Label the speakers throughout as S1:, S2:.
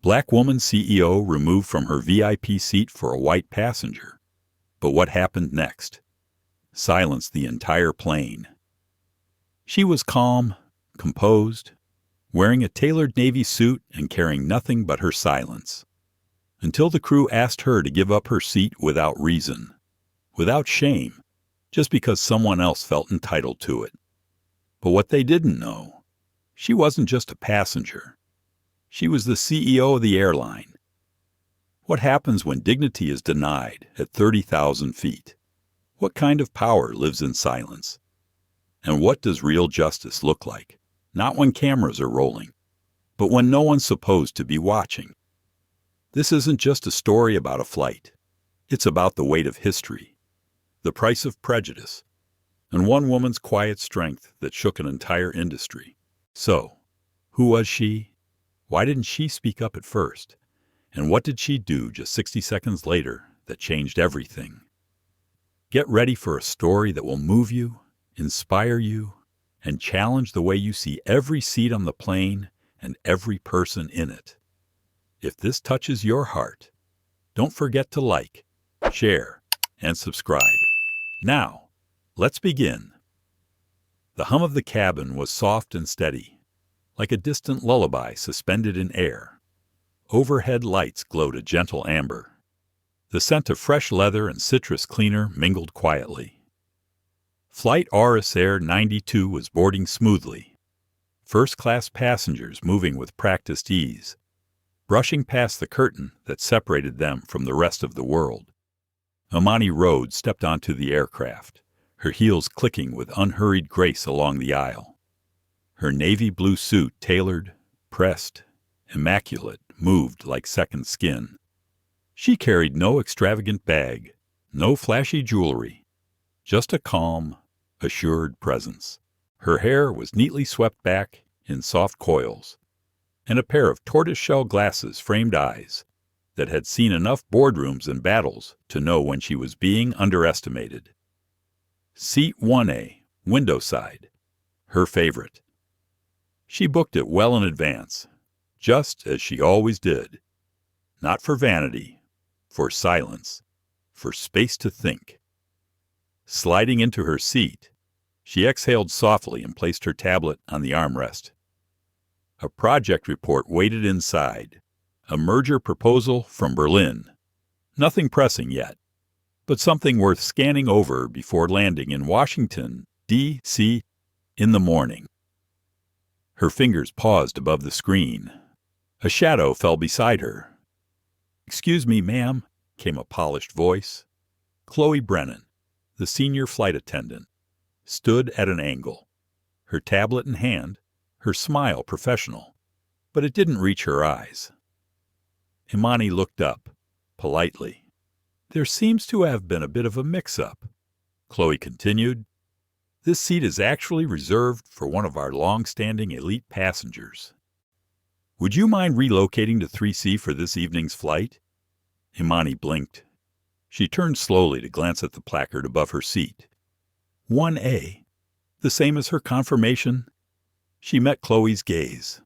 S1: Black woman CEO removed from her VIP seat for a white passenger. But what happened next? Silenced the entire plane. She was calm, composed, wearing a tailored navy suit and carrying nothing but her silence. Until the crew asked her to give up her seat without reason, without shame, just because someone else felt entitled to it. But what they didn't know, she wasn't just a passenger. She was the CEO of the airline. What happens when dignity is denied at 30,000 feet? What kind of power lives in silence? And what does real justice look like? Not when cameras are rolling, but when no one's supposed to be watching. This isn't just a story about a flight. It's about the weight of history, the price of prejudice, and one woman's quiet strength that shook an entire industry. So, who was she? Why didn't she speak up at first? And what did she do just 60 seconds later that changed everything? Get ready for a story that will move you, inspire you, and challenge the way you see every seat on the plane and every person in it. If this touches your heart, don't forget to like, share, and subscribe. Now, let's begin. The hum of the cabin was soft and steady, like a distant lullaby suspended in air. Overhead lights glowed a gentle amber. The scent of fresh leather and citrus cleaner mingled quietly. Flight RS Air 92 was boarding smoothly, first-class passengers moving with practiced ease, brushing past the curtain that separated them from the rest of the world. Imani Rhodes stepped onto the aircraft, her heels clicking with unhurried grace along the aisle. Her navy blue suit, tailored, pressed, immaculate, moved like second skin. She carried no extravagant bag, no flashy jewelry, just a calm, assured presence. Her hair was neatly swept back in soft coils, and a pair of tortoiseshell glasses framed eyes that had seen enough boardrooms and battles to know when she was being underestimated. Seat 1A, window side, her favorite. She booked it well in advance, just as she always did. Not for vanity, for silence, for space to think. Sliding into her seat, she exhaled softly and placed her tablet on the armrest. A project report waited inside, a merger proposal from Berlin. Nothing pressing yet, but something worth scanning over before landing in Washington, D.C. in the morning. Her fingers paused above the screen. A shadow fell beside her. "Excuse me, ma'am," came a polished voice. Chloe Brennan, the senior flight attendant, stood at an angle, her tablet in hand, her smile professional, but it didn't reach her eyes. Imani looked up, politely. "There seems to have been a bit of a mix-up," Chloe continued. "This seat is actually reserved for one of our long-standing elite passengers. Would you mind relocating to 3C for this evening's flight?" Imani blinked. She turned slowly to glance at the placard above her seat. 1A, the same as her confirmation. She met Chloe's gaze.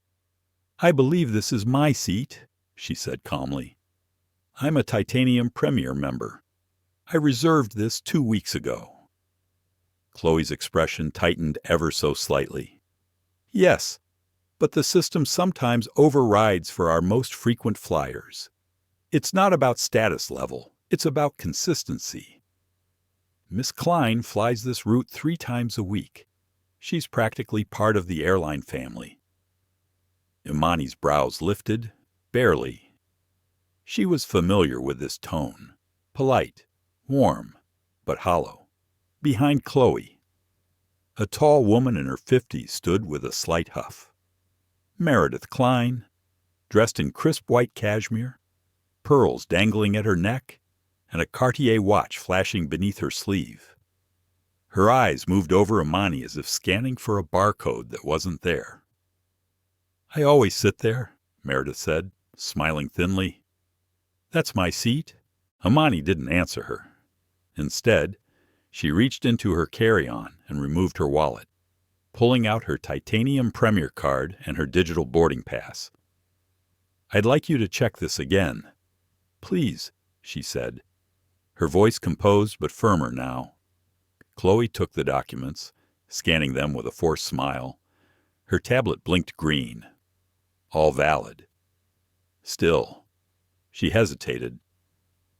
S1: "I believe this is my seat," she said calmly. "I'm a Titanium Premier member. I reserved this 2 weeks ago." Chloe's expression tightened ever so slightly. "Yes, but the system sometimes overrides for our most frequent flyers. It's not about status level, it's about consistency. Miss Klein flies this route 3 times a week. She's practically part of the airline family." Imani's brows lifted, barely. She was familiar with this tone, polite, warm, but hollow. Behind Chloe, a tall woman in her 50s stood with a slight huff. Meredith Klein, dressed in crisp white cashmere, pearls dangling at her neck, and a Cartier watch flashing beneath her sleeve. Her eyes moved over Imani as if scanning for a barcode that wasn't there. "I always sit there," Meredith said, smiling thinly. "That's my seat." Imani didn't answer her. Instead, she reached into her carry-on and removed her wallet, pulling out her Titanium Premier card and her digital boarding pass. I'd like you to check this again. Please, she said, her voice composed but firmer now. Chloe took the documents, scanning them with a forced smile. Her tablet blinked green. All valid. Still, she hesitated.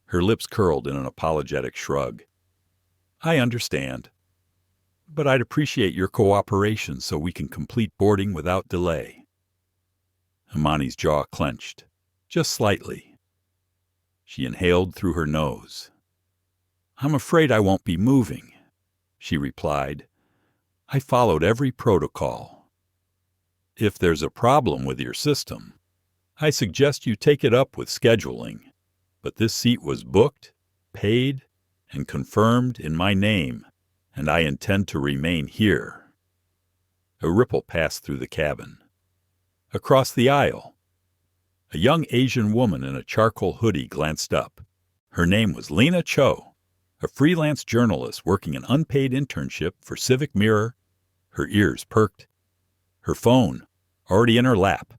S1: Her lips curled in an apologetic shrug. I understand, but I'd appreciate your cooperation so we can complete boarding without delay. Imani's jaw clenched, just slightly. She inhaled through her nose. I'm afraid I won't be moving, she replied. I followed every protocol. If there's a problem with your system, I suggest you take it up with scheduling. But this seat was booked, paid, and confirmed in my name, and I intend to remain here. A ripple passed through the cabin. Across the aisle, a young Asian woman in a charcoal hoodie glanced up. Her name was Lena Cho, a freelance journalist working an unpaid internship for Civic Mirror. Her ears perked. Her phone, already in her lap,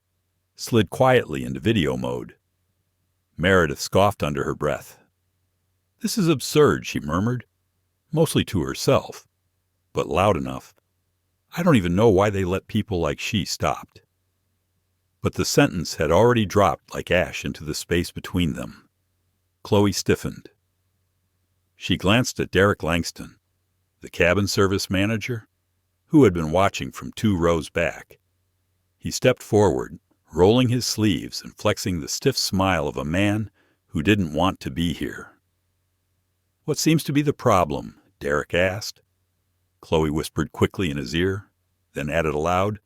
S1: slid quietly into video mode. Meredith scoffed under her breath. This is absurd, she murmured, mostly to herself, but loud enough. I don't even know why they let people like she stopped. But the sentence had already dropped like ash into the space between them. Chloe stiffened. She glanced at Derek Langston, the cabin service manager, who had been watching from 2 rows back. He stepped forward, rolling his sleeves and flexing the stiff smile of a man who didn't want to be here. What seems to be the problem? Derek asked. Chloe whispered quickly in his ear, then added aloud,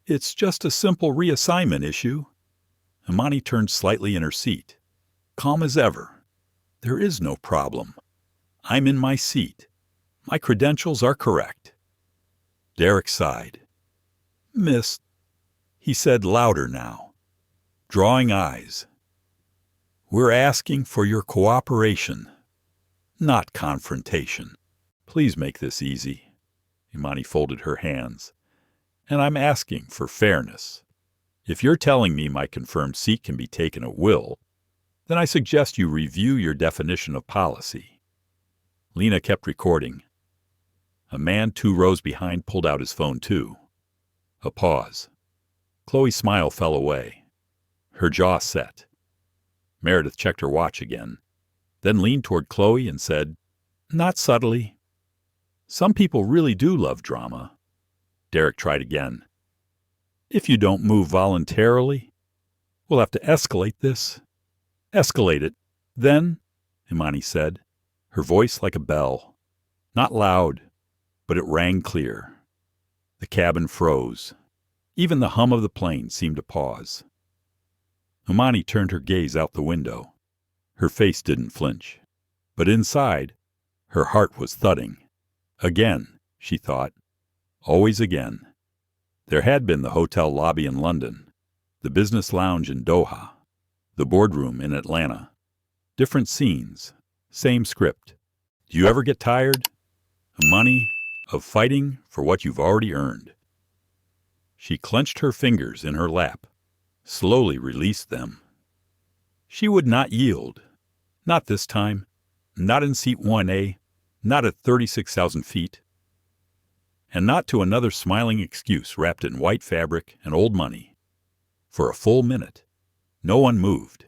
S1: It's just a simple reassignment issue. Imani turned slightly in her seat, calm as ever. There is no problem. I'm in my seat. My credentials are correct. Derek sighed. Miss, he said louder now, drawing eyes. We're asking for your cooperation, not confrontation. Please make this easy. Imani folded her hands. And I'm asking for fairness. If you're telling me my confirmed seat can be taken at will, then I suggest you review your definition of policy. Lena kept recording. A man 2 rows behind pulled out his phone too. A pause. Chloe's smile fell away. Her jaw set. Meredith checked her watch again, then leaned toward Chloe and said, Not subtly. Some people really do love drama. Derek tried again. If you don't move voluntarily, we'll have to escalate this. Escalate it. Then, Imani said, her voice like a bell. Not loud, but it rang clear. The cabin froze. Even the hum of the plane seemed to pause. Imani turned her gaze out the window. Her face didn't flinch. But inside, her heart was thudding. Again, she thought. Always again. There had been the hotel lobby in London, the business lounge in Doha, the boardroom in Atlanta. Different scenes, same script. Do you ever get tired? Money of fighting for what you've already earned. She clenched her fingers in her lap, slowly released them. She would not yield. Not this time. Not in seat 1A. Not at 36,000 feet. And not to another smiling excuse wrapped in white fabric and old money. For a full minute, no one moved.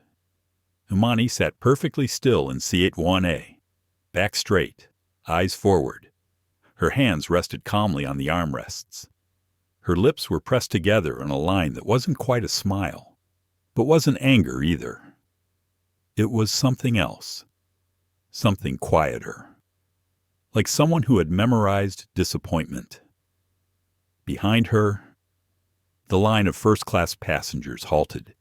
S1: Imani sat perfectly still in seat 1A, back straight, eyes forward. Her hands rested calmly on the armrests. Her lips were pressed together in a line that wasn't quite a smile, but wasn't anger either. It was something else, something quieter. Like someone who had memorized disappointment. Behind her, the line of first-class passengers halted.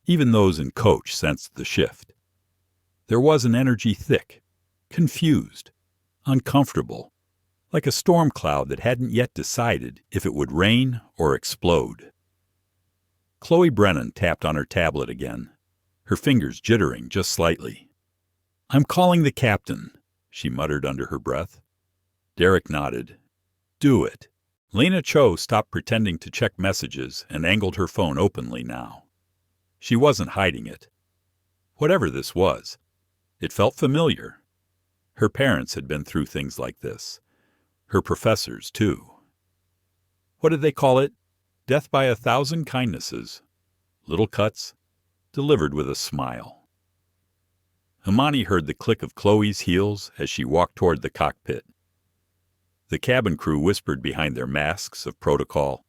S1: Even those in coach sensed the shift. There was an energy thick, confused, uncomfortable, like a storm cloud that hadn't yet decided if it would rain or explode. Chloe Brennan tapped on her tablet again, her fingers jittering just slightly. I'm calling the captain, she muttered under her breath. Derek nodded. Do it. Lena Cho stopped pretending to check messages and angled her phone openly now. She wasn't hiding it. Whatever this was, it felt familiar. Her parents had been through things like this. Her professors, too. What did they call it? Death by 1,000 kindnesses. Little cuts, delivered with a smile. Imani heard the click of Chloe's heels as she walked toward the cockpit. The cabin crew whispered behind their masks of protocol.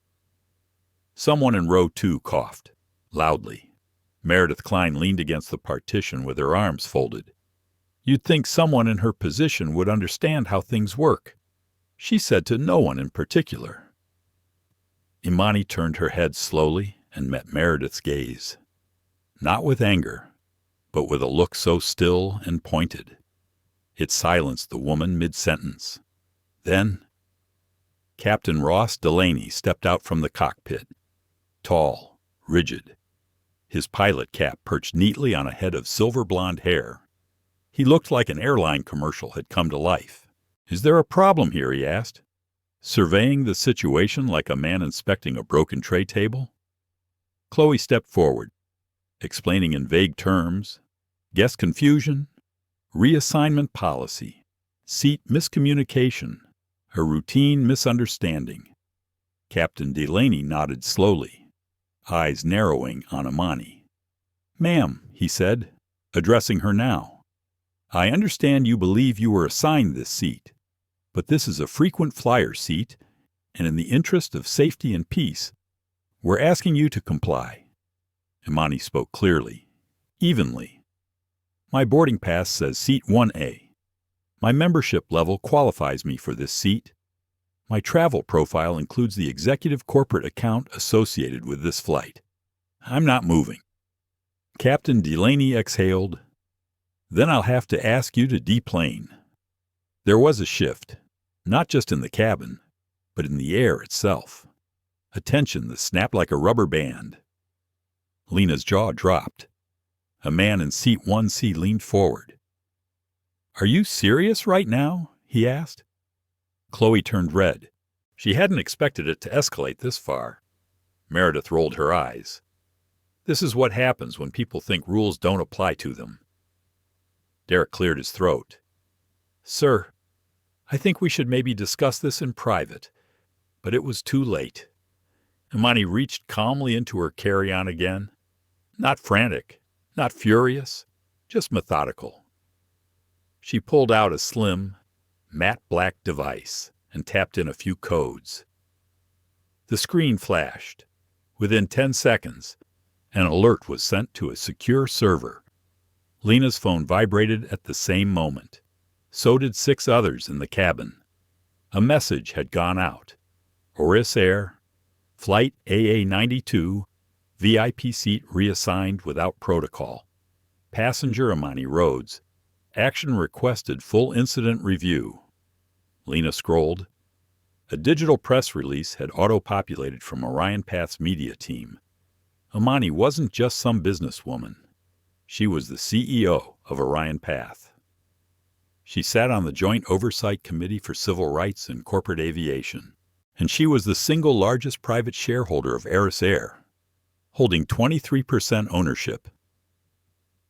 S1: Someone in row 2 coughed, loudly. Meredith Klein leaned against the partition with her arms folded. You'd think someone in her position would understand how things work. She said to no one in particular. Imani turned her head slowly and met Meredith's gaze. Not with anger, but with a look so still and pointed. It silenced the woman mid-sentence. Then, Captain Ross Delaney stepped out from the cockpit, tall, rigid, his pilot cap perched neatly on a head of silver-blonde hair. He looked like an airline commercial had come to life. Is there a problem here, he asked, surveying the situation like a man inspecting a broken tray table. Chloe stepped forward, explaining in vague terms, guest confusion, reassignment policy, seat miscommunication, a routine misunderstanding. Captain Delaney nodded slowly, eyes narrowing on Imani. Ma'am, he said, addressing her now, I understand you believe you were assigned this seat, but this is a frequent flyer seat, and in the interest of safety and peace, we're asking you to comply. Imani spoke clearly, evenly. My boarding pass says seat 1A. My membership level qualifies me for this seat. My travel profile includes the executive corporate account associated with this flight. I'm not moving. Captain Delaney exhaled. Then I'll have to ask you to deplane. There was a shift, not just in the cabin, but in the air itself. A tension that snapped like a rubber band. Lena's jaw dropped. A man in seat 1C leaned forward. Are you serious right now? He asked. Chloe turned red. She hadn't expected it to escalate this far. Meredith rolled her eyes. This is what happens when people think rules don't apply to them. Derek cleared his throat. Sir, I think we should maybe discuss this in private. But it was too late. Imani reached calmly into her carry-on again. Not frantic, not furious, just methodical. She pulled out a slim, matte black device and tapped in a few codes. The screen flashed. Within 10 seconds, an alert was sent to a secure server. Lena's phone vibrated at the same moment. So did 6 others in the cabin. A message had gone out. Oris Air, Flight AA92, VIP seat reassigned without protocol. Passenger Imani Rhodes. Action requested full incident review. Lena scrolled. A digital press release had auto-populated from Orion Path's media team. Imani wasn't just some businesswoman. She was the CEO of Orion Path. She sat on the Joint Oversight Committee for Civil Rights and Corporate Aviation, and she was the single largest private shareholder of Oris Air, holding 23% ownership.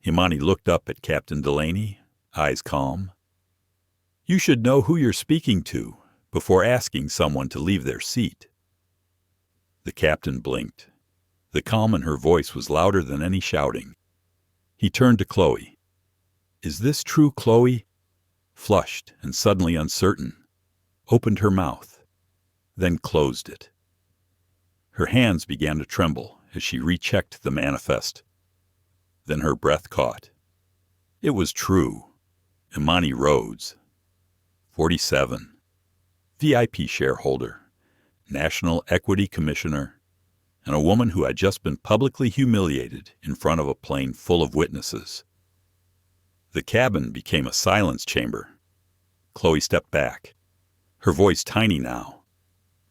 S1: Imani looked up at Captain Delaney, eyes calm. You should know who you're speaking to before asking someone to leave their seat. The captain blinked. The calm in her voice was louder than any shouting. He turned to Chloe. Is this true, Chloe? Flushed and suddenly uncertain, opened her mouth, then closed it. Her hands began to tremble as she rechecked the manifest. Then her breath caught. It was true. Imani Rhodes, 47, VIP shareholder, National Equity Commissioner, and a woman who had just been publicly humiliated in front of a plane full of witnesses. The cabin became a silence chamber. Chloe stepped back, her voice tiny now.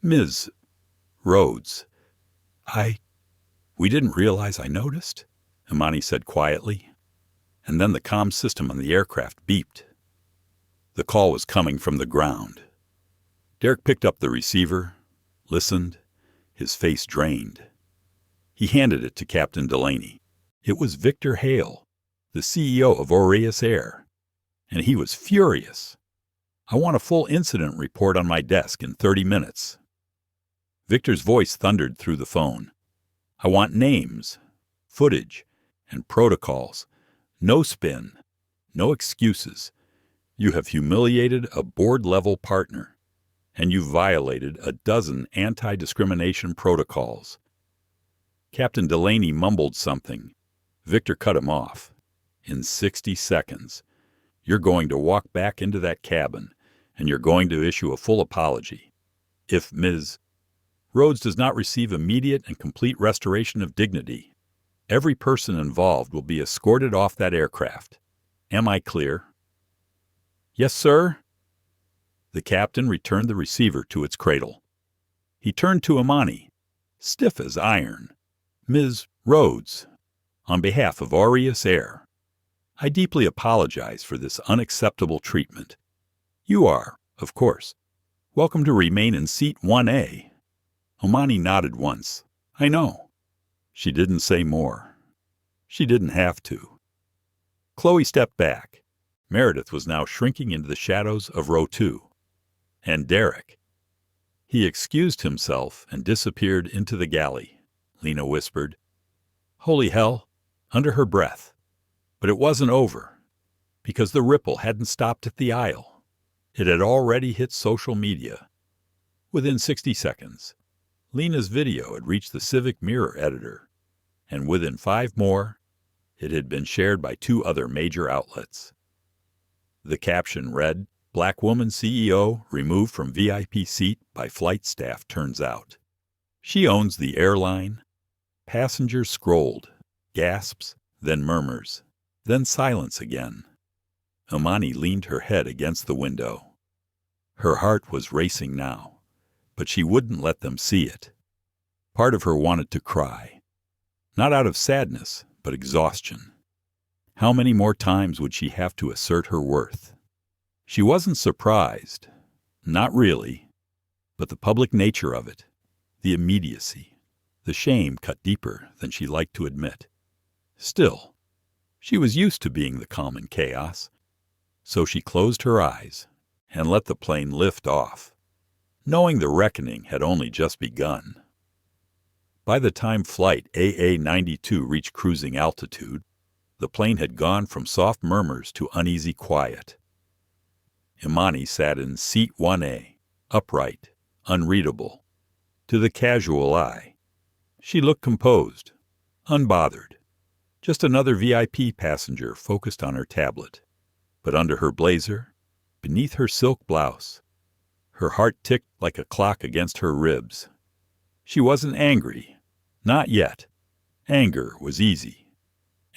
S1: Ms. Rhodes, we didn't realize I noticed, Imani said quietly, and then the comm system on the aircraft beeped. The call was coming from the ground. Derek picked up the receiver, listened, his face drained. He handed it to Captain Delaney. It was Victor Hale, the CEO of Aureus Air, and he was furious. "I want a full incident report on my desk in 30 minutes. Victor's voice thundered through the phone. "I want names, footage, and protocols. No spin, no excuses. You have humiliated a board-level partner, and you violated a dozen anti-discrimination protocols." Captain Delaney mumbled something. Victor cut him off. "In 60 seconds, you're going to walk back into that cabin, and you're going to issue a full apology. If Ms. Rhodes does not receive immediate and complete restoration of dignity, every person involved will be escorted off that aircraft. Am I clear?" "Yes, sir." The captain returned the receiver to its cradle. He turned to Imani, stiff as iron. "Ms. Rhodes, on behalf of Aureus Air, I deeply apologize for this unacceptable treatment. You are, of course, welcome to remain in seat 1A. Imani nodded once. "I know." She didn't say more. She didn't have to. Chloe stepped back. Meredith was now shrinking into the shadows of row 2. And Derek. "He excused himself and disappeared into the galley," Lena whispered. Holy hell, under her breath. But it wasn't over, because the ripple hadn't stopped at the aisle. It had already hit social media. Within 60 seconds, Lena's video had reached the Civic Mirror editor, and within 5 more, it had been shared by 2 other major outlets. The caption read, "Black woman CEO removed from VIP seat by flight staff turns out. She owns the airline." Passengers scrolled, gasps, then murmurs, then silence again. Imani leaned her head against the window. Her heart was racing now, but she wouldn't let them see it. Part of her wanted to cry. Not out of sadness, but exhaustion. How many more times would she have to assert her worth? She wasn't surprised. Not really. But the public nature of it, the immediacy, the shame cut deeper than she liked to admit. Still, she was used to being the calm in chaos. So she closed her eyes and let the plane lift off, knowing the reckoning had only just begun. By the time flight AA-92 reached cruising altitude, the plane had gone from soft murmurs to uneasy quiet. Imani sat in seat 1A, upright, unreadable. To the casual eye, she looked composed, unbothered. Just another VIP passenger focused on her tablet. But under her blazer, beneath her silk blouse, her heart ticked like a clock against her ribs. She wasn't angry. Not yet. Anger was easy.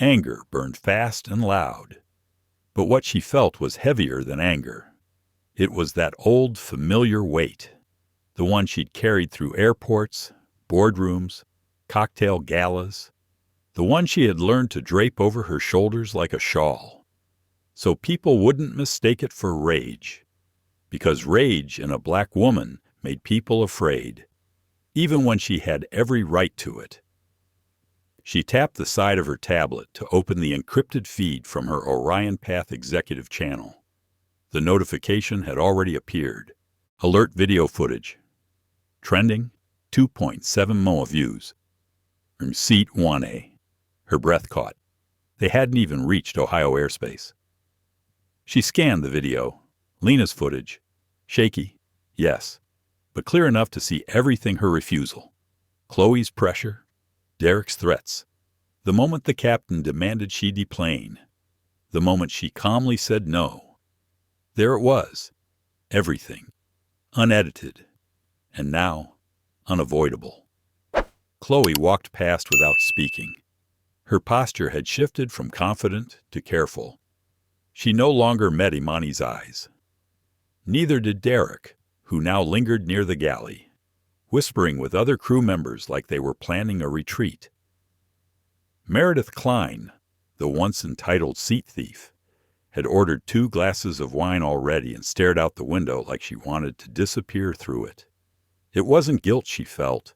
S1: Anger burned fast and loud. But what she felt was heavier than anger. It was that old, familiar weight, the one she'd carried through airports, boardrooms, cocktail galas, the one she had learned to drape over her shoulders like a shawl, so people wouldn't mistake it for rage, because rage in a black woman made people afraid, even when she had every right to it. She tapped the side of her tablet to open the encrypted feed from her Orion Path executive channel. The notification had already appeared. Alert video footage. Trending, 2.7 million views. From seat 1A. Her breath caught. They hadn't even reached Ohio airspace. She scanned the video. Lena's footage. Shaky, yes, but clear enough to see everything her refusal. Chloe's pressure. Derek's threats. The moment the captain demanded she deplane. The moment she calmly said no. There it was. Everything. Unedited. And now, unavoidable. Chloe walked past without speaking. Her posture had shifted from confident to careful. She no longer met Imani's eyes. Neither did Derek, who now lingered near the galley, whispering with other crew members like they were planning a retreat. Meredith Klein, the once entitled seat thief, had ordered 2 glasses of wine already and stared out the window like she wanted to disappear through it. It wasn't guilt she felt.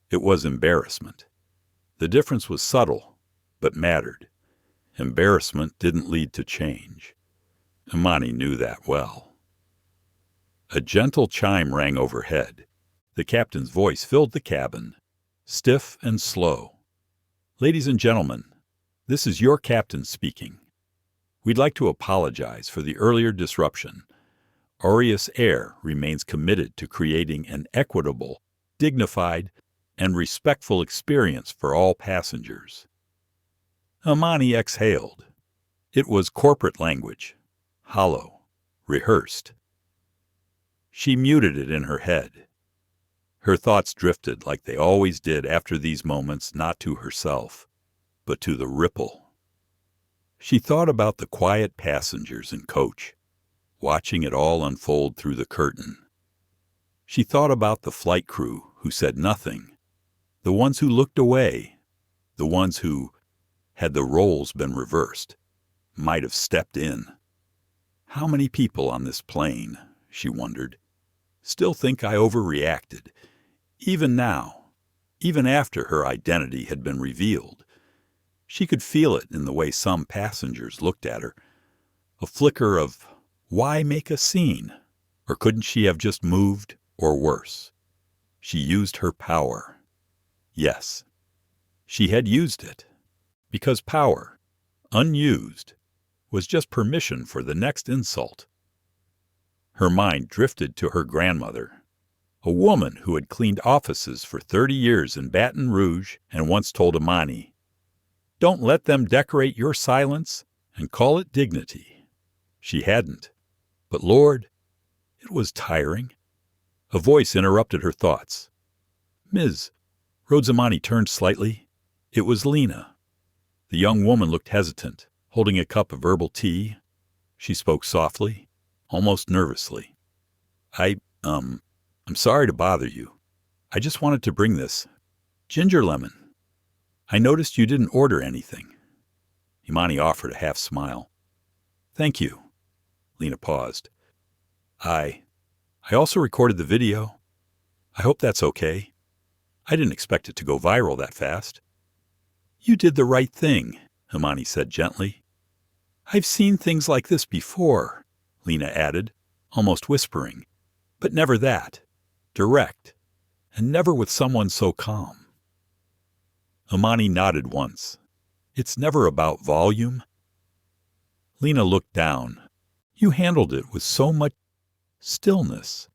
S1: It was embarrassment. The difference was subtle, but mattered. Embarrassment didn't lead to change. Imani knew that well. A gentle chime rang overhead. The captain's voice filled the cabin, stiff and slow. "Ladies and gentlemen, this is your captain speaking. We'd like to apologize for the earlier disruption. Aureus Air remains committed to creating an equitable, dignified, and respectful experience for all passengers." Imani exhaled. It was corporate language, hollow, rehearsed. She muted it in her head. Her thoughts drifted like they always did after these moments, not to herself, but to the ripple. She thought about the quiet passengers in coach, watching it all unfold through the curtain. She thought about the flight crew who said nothing, the ones who looked away, the ones who, had the roles been reversed, might have stepped in. How many people on this plane, she wondered, still think I overreacted, even now, even after her identity had been revealed? She could feel it in the way some passengers looked at her, a flicker of, why make a scene? Or couldn't she have just moved, or worse? She used her power. Yes, she had used it, because power, unused, was just permission for the next insult. Her mind drifted to her grandmother, a woman who had cleaned offices for 30 years in Baton Rouge and once told Imani, "Don't let them decorate your silence and call it dignity." She hadn't. But Lord, it was tiring. A voice interrupted her thoughts. "Ms. Rhodes." Imani turned slightly. It was Lena. The young woman looked hesitant, holding a cup of herbal tea. She spoke softly, almost nervously. I'm sorry to bother you. I just wanted to bring this ginger lemon. I noticed you didn't order anything." Imani offered a half smile. "Thank you." Lena paused. I also recorded the video. I hope that's okay. I didn't expect it to go viral that fast." "You did the right thing," Imani said gently. "I've seen things like this before," Lena added, almost whispering, "but never that. Direct, and never with someone so calm." Imani nodded once. "It's never about volume." Lena looked down. "You handled it with so much stillness.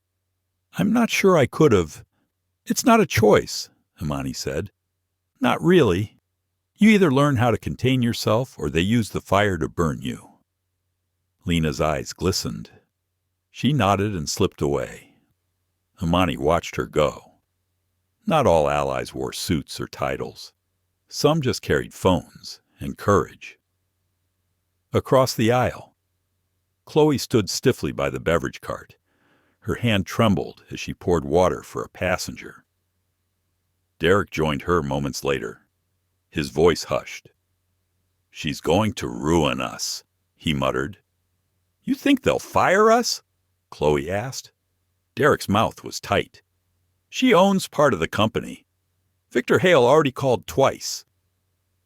S1: I'm not sure I could have." "It's not a choice," Imani said. "Not really. You either learn how to contain yourself or they use the fire to burn you." Lena's eyes glistened. She nodded and slipped away. Imani watched her go. Not all allies wore suits or titles. Some just carried phones and courage. Across the aisle, Chloe stood stiffly by the beverage cart. Her hand trembled as she poured water for a passenger. Derek joined her moments later. His voice hushed. "She's going to ruin us," he muttered. "You think they'll fire us?" Chloe asked. Derek's mouth was tight. "She owns part of the company. Victor Hale already called twice.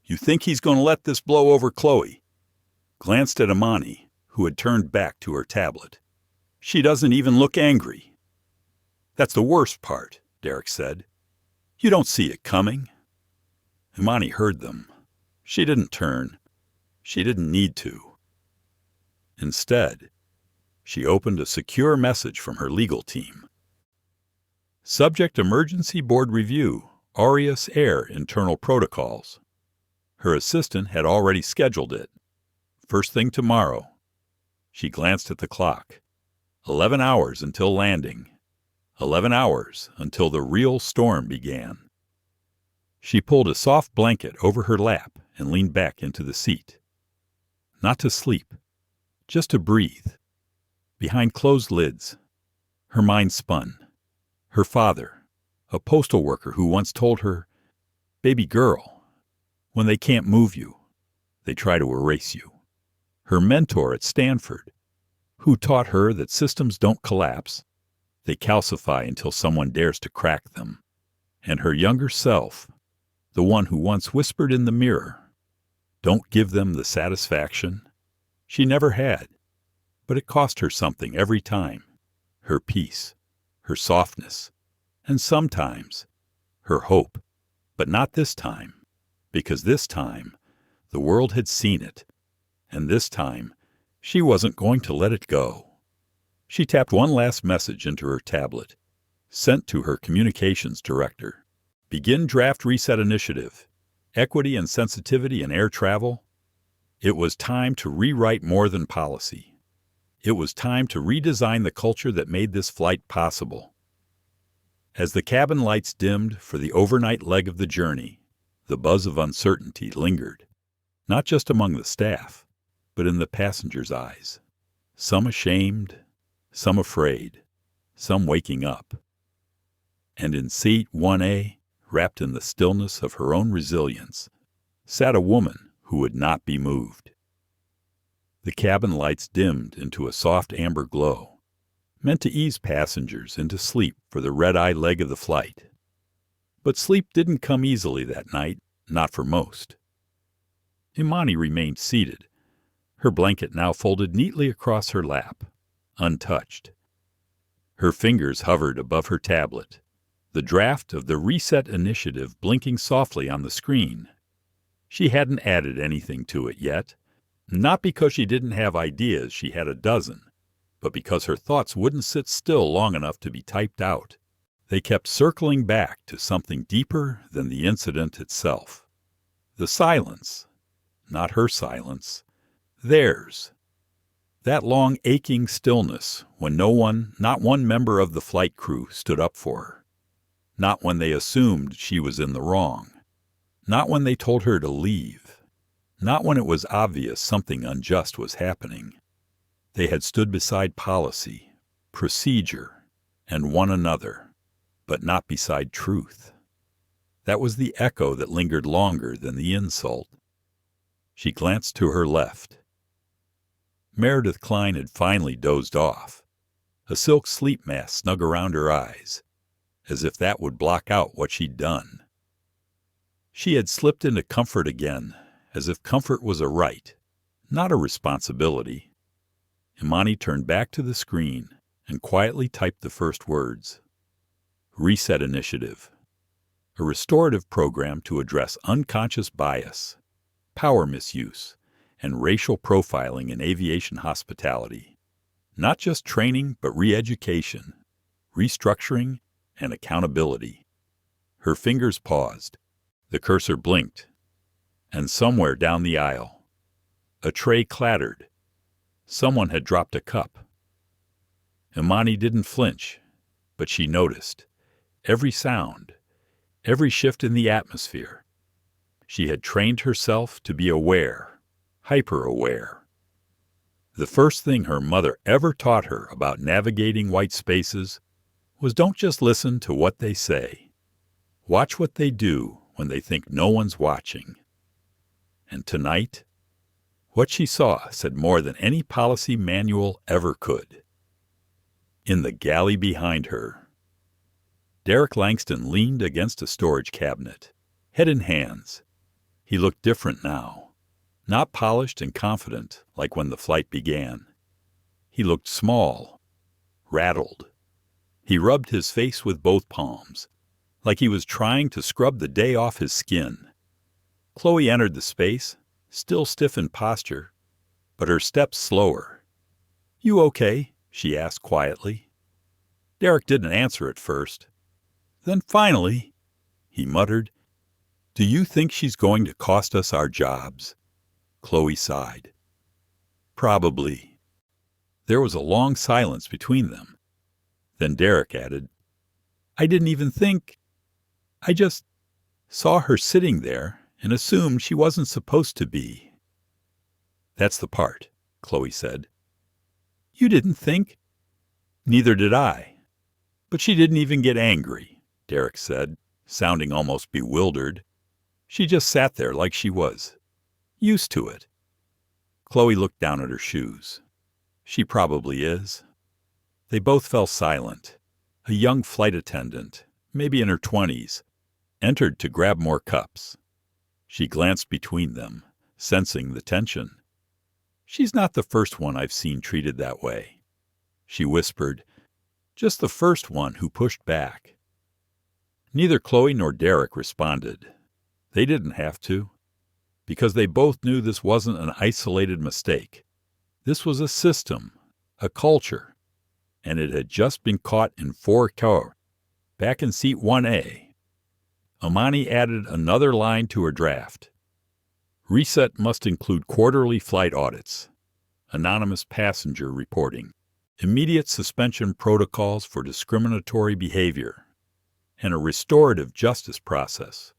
S1: You think he's going to let this blow over?" Chloe glanced at Imani, who had turned back to her tablet. "She doesn't even look angry." "That's the worst part," Derek said. "You don't see it coming." Imani heard them. She didn't turn. She didn't need to. Instead, she opened a secure message from her legal team. "Subject Emergency Board Review, Aureus Air Internal Protocols." Her assistant had already scheduled it. First thing tomorrow. She glanced at the clock. 11 hours until landing. 11 hours until the real storm began. She pulled a soft blanket over her lap and leaned back into the seat. Not to sleep, just to breathe. Behind closed lids, her mind spun. Her father, a postal worker who once told her, "Baby girl, when they can't move you, they try to erase you." Her mentor at Stanford, who taught her that systems don't collapse, they calcify until someone dares to crack them. And her younger self, the one who once whispered in the mirror, Don't give them the satisfaction? She never had, but it cost her something every time. Her peace, her softness, and sometimes her hope. But not this time, because this time the world had seen it, and this time she wasn't going to let it go. She tapped one last message into her tablet, sent to her communications director. Begin draft reset initiative. Equity and sensitivity in air travel. It was time to rewrite more than policy. It was time to redesign the culture that made this flight possible. As the cabin lights dimmed for the overnight leg of the journey, the buzz of uncertainty lingered, not just among the staff, but in the passengers' eyes. Some ashamed, some afraid, some waking up. And in seat 1A, wrapped in the stillness of her own resilience, sat a woman who would not be moved. The cabin lights dimmed into a soft amber glow, meant to ease passengers into sleep for the red-eye leg of the flight. But sleep didn't come easily that night, not for most. Imani remained seated, her blanket now folded neatly across her lap, untouched. Her fingers hovered above her tablet, the draft of the reset initiative blinking softly on the screen. She hadn't added anything to it yet, not because she didn't have ideas, she had a dozen, but because her thoughts wouldn't sit still long enough to be typed out. They kept circling back to something deeper than the incident itself. The silence, not her silence, theirs. That long aching stillness when no one, not one member of the flight crew, stood up for her. Not when they assumed she was in the wrong. Not when they told her to leave. Not when it was obvious something unjust was happening. They had stood beside policy, procedure, and one another, but not beside truth. That was the echo that lingered longer than the insult. She glanced to her left. Meredith Klein had finally dozed off, a silk sleep mask snug around her eyes, as if that would block out what she'd done. She had slipped into comfort again, as if comfort was a right, not a responsibility. Imani turned back to the screen and quietly typed the first words. Reset Initiative. A restorative program to address unconscious bias, power misuse, and racial profiling in aviation hospitality. Not just training, but re-education, restructuring, and accountability. Her fingers paused. The cursor blinked. And somewhere down the aisle, a tray clattered. Someone had dropped a cup. Imani didn't flinch, but she noticed every sound, every shift in the atmosphere. She had trained herself to be aware, hyper-aware. The first thing her mother ever taught her about navigating white spaces was don't just listen to what they say. Watch what they do when they think no one's watching. And tonight, what she saw said more than any policy manual ever could. In the galley behind her, Derek Langston leaned against a storage cabinet, head in hands. He looked different now, not polished and confident like when the flight began. He looked small, rattled. He rubbed his face with both palms, like he was trying to scrub the day off his skin. Chloe entered the space, still stiff in posture, but her steps slower. "You okay?" she asked quietly. Derek didn't answer at first. Then finally, he muttered, "Do you think she's going to cost us our jobs?" Chloe sighed. "Probably." There was a long silence between them. Then Derek added, "I didn't even think. I just saw her sitting there and assumed she wasn't supposed to be." "That's the part," Chloe said. "You didn't think?" "Neither did I. But she didn't even get angry," Derek said, sounding almost bewildered. "She just sat there like she was. Used to it." Chloe looked down at her shoes. "She probably is." They both fell silent. A young flight attendant, maybe in her 20s, entered to grab more cups. She glanced between them, sensing the tension. "She's not the first one I've seen treated that way," she whispered, "just the first one who pushed back." Neither Chloe nor Derek responded. They didn't have to, because they both knew this wasn't an isolated mistake. This was a system, a culture, and it had just been caught in 4 back in seat 1A. Imani added another line to her draft. Reset must include quarterly flight audits, anonymous passenger reporting, immediate suspension protocols for discriminatory behavior, and a restorative justice process,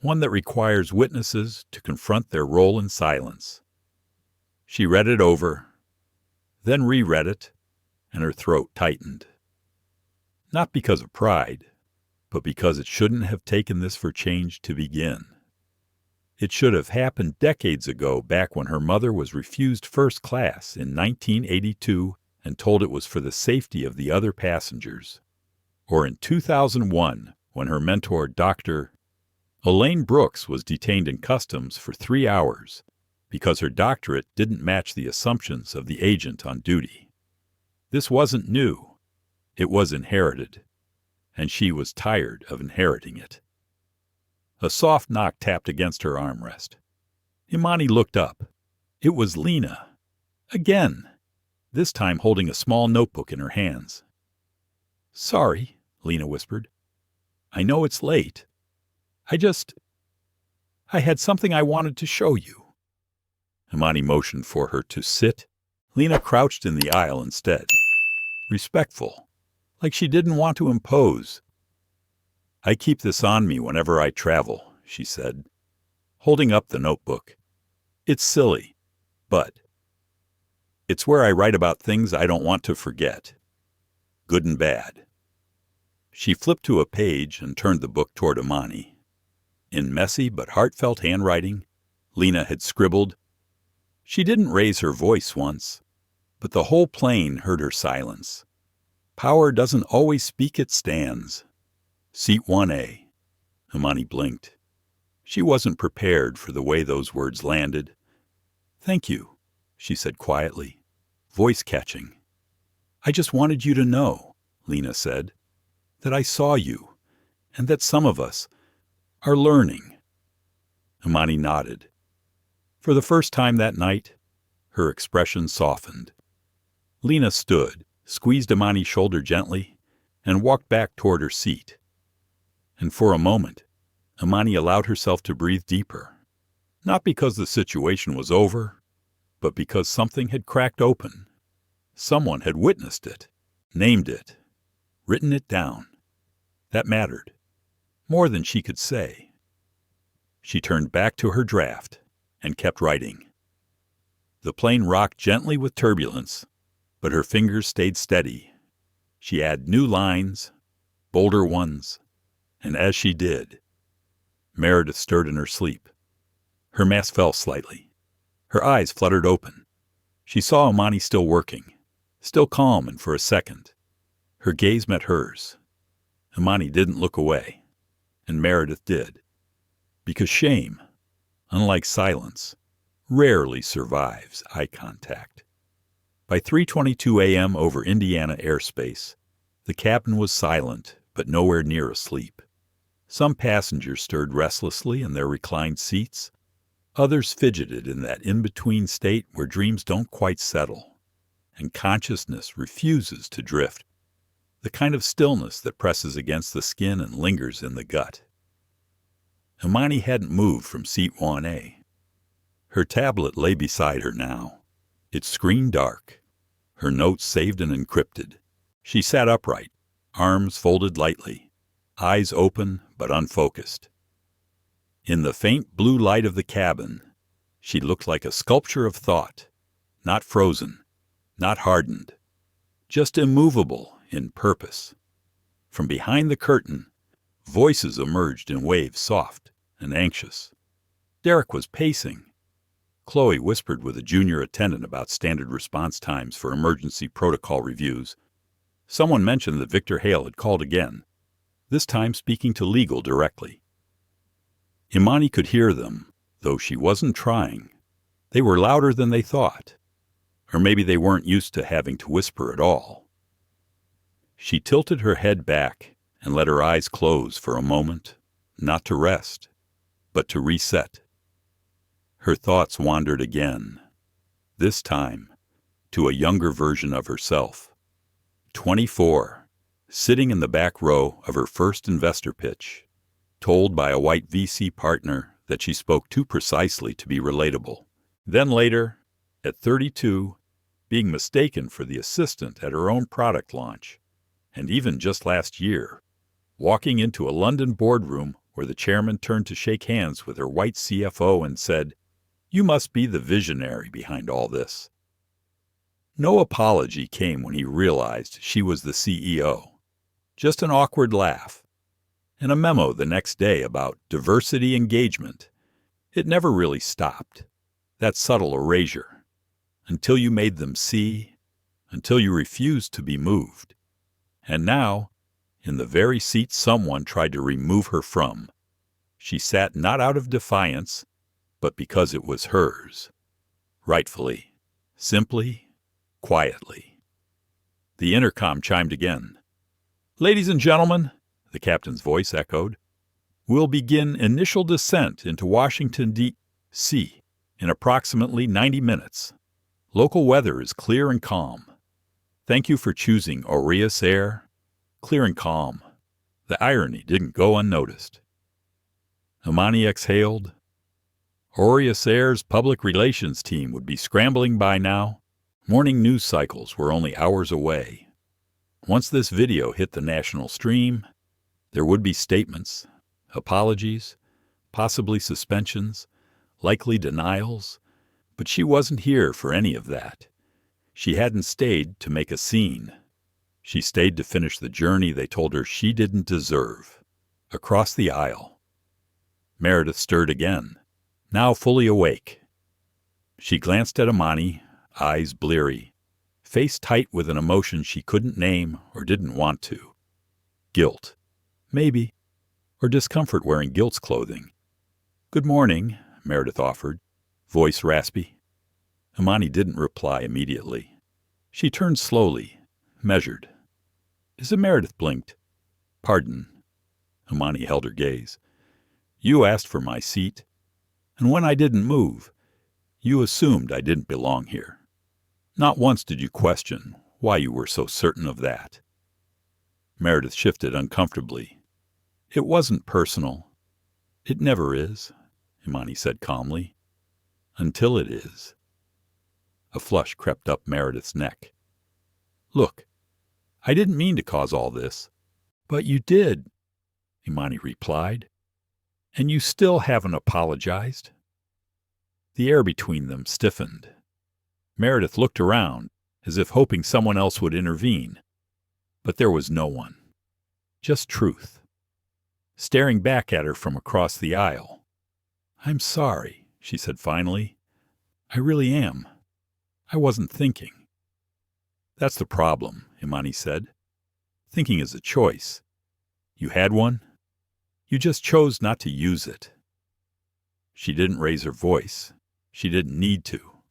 S1: one that requires witnesses to confront their role in silence. She read it over, then reread it, and her throat tightened. Not because of pride, but because it shouldn't have taken this for change to begin. It should have happened decades ago, back when her mother was refused first class in 1982 and told it was for the safety of the other passengers. Or in 2001, when her mentor, Dr. Elaine Brooks, was detained in customs for 3 hours because her doctorate didn't match the assumptions of the agent on duty. This wasn't new. It was inherited, and she was tired of inheriting it. A soft knock tapped against her armrest. Imani looked up. It was Lena. Again, this time holding a small notebook in her hands. "Sorry," Lena whispered. "I know it's late. I had something I wanted to show you." Imani motioned for her to sit. Lena crouched in the aisle instead, respectful, like she didn't want to impose. "I keep this on me whenever I travel," she said, holding up the notebook. "It's silly, but it's where I write about things I don't want to forget, good and bad." She flipped to a page and turned the book toward Imani. In messy but heartfelt handwriting, Lena had scribbled, "She didn't raise her voice once, but the whole plane heard her silence. Power doesn't always speak, it stands." Seat 1A. Imani blinked. She wasn't prepared for the way those words landed. "Thank you," she said quietly, voice catching. "I just wanted you to know," Lena said, "that I saw you, and that some of us are learning." Imani nodded. For the first time that night, her expression softened. Lena stood, squeezed Imani's shoulder gently, and walked back toward her seat. And for a moment, Imani allowed herself to breathe deeper, not because the situation was over, but because something had cracked open. Someone had witnessed it, named it, written it down. That mattered, more than she could say. She turned back to her draft and kept writing. The plane rocked gently with turbulence, but her fingers stayed steady. She added new lines, bolder ones, and as she did, Meredith stirred in her sleep. Her mask fell slightly. Her eyes fluttered open. She saw Imani still working, still calm, and for a second, her gaze met hers. Imani didn't look away, and Meredith did, because shame, unlike silence, rarely survives eye contact. By 3:22 a.m. over Indiana airspace, the cabin was silent, but nowhere near asleep. Some passengers stirred restlessly in their reclined seats. Others fidgeted in that in-between state where dreams don't quite settle, and consciousness refuses to drift, the kind of stillness that presses against the skin and lingers in the gut. Imani hadn't moved from seat 1A. Her tablet lay beside her now, its screen dark, her notes saved and encrypted. She sat upright, arms folded lightly, eyes open but unfocused. In the faint blue light of the cabin, she looked like a sculpture of thought, not frozen, not hardened, just immovable in purpose. From behind the curtain, voices emerged in waves, soft and anxious. Derek was pacing. Chloe whispered with a junior attendant about standard response times for emergency protocol reviews. Someone mentioned that Victor Hale had called again, this time speaking to legal directly. Imani could hear them, though she wasn't trying. They were louder than they thought. Or maybe they weren't used to having to whisper at all. She tilted her head back and let her eyes close for a moment, not to rest, but to reset. Her thoughts wandered again, this time to a younger version of herself. 24, sitting in the back row of her first investor pitch, told by a white VC partner that she spoke too precisely to be relatable. Then later, at 32, being mistaken for the assistant at her own product launch, and even just last year, walking into a London boardroom where the chairman turned to shake hands with her white CFO and said, "You must be the visionary behind all this." No apology came when he realized she was the CEO. Just an awkward laugh. And a memo the next day about diversity engagement. It never really stopped. That subtle erasure. Until you made them see, until you refused to be moved. And now, in the very seat someone tried to remove her from, she sat not out of defiance, but because it was hers. Rightfully, simply, quietly. The intercom chimed again. "Ladies and gentlemen," the captain's voice echoed, "we'll begin initial descent into Washington, D.C. in approximately 90 minutes. Local weather is clear and calm. Thank you for choosing Aureus Air. Clear and calm." The irony didn't go unnoticed. Imani exhaled. Aureus Air's public relations team would be scrambling by now. Morning news cycles were only hours away. Once this video hit the national stream, there would be statements, apologies, possibly suspensions, likely denials, but she wasn't here for any of that. She hadn't stayed to make a scene. She stayed to finish the journey they told her she didn't deserve. Across the aisle. Meredith stirred again, now fully awake. She glanced at Imani, eyes bleary, face tight with an emotion she couldn't name or didn't want to. Guilt. Maybe. Or discomfort wearing guilt's clothing. "Good morning," Meredith offered, voice raspy. Imani didn't reply immediately. She turned slowly, measured. As Meredith blinked. "Pardon." Imani held her gaze. "You asked for my seat, and when I didn't move, you assumed I didn't belong here. Not once did you question why you were so certain of that." Meredith shifted uncomfortably. "It wasn't personal. It never is," Imani said calmly. "Until it is." A flush crept up Meredith's neck. "Look, I didn't mean to cause all this." "But you did," Imani replied. "And you still haven't apologized." The air between them stiffened. Meredith looked around, as if hoping someone else would intervene. But there was no one. Just truth. Staring back at her from across the aisle. "I'm sorry," she said finally. "I really am. I wasn't thinking." "That's the problem," Imani said. "Thinking is a choice. You had one. You just chose not to use it." She didn't raise her voice. She didn't need to.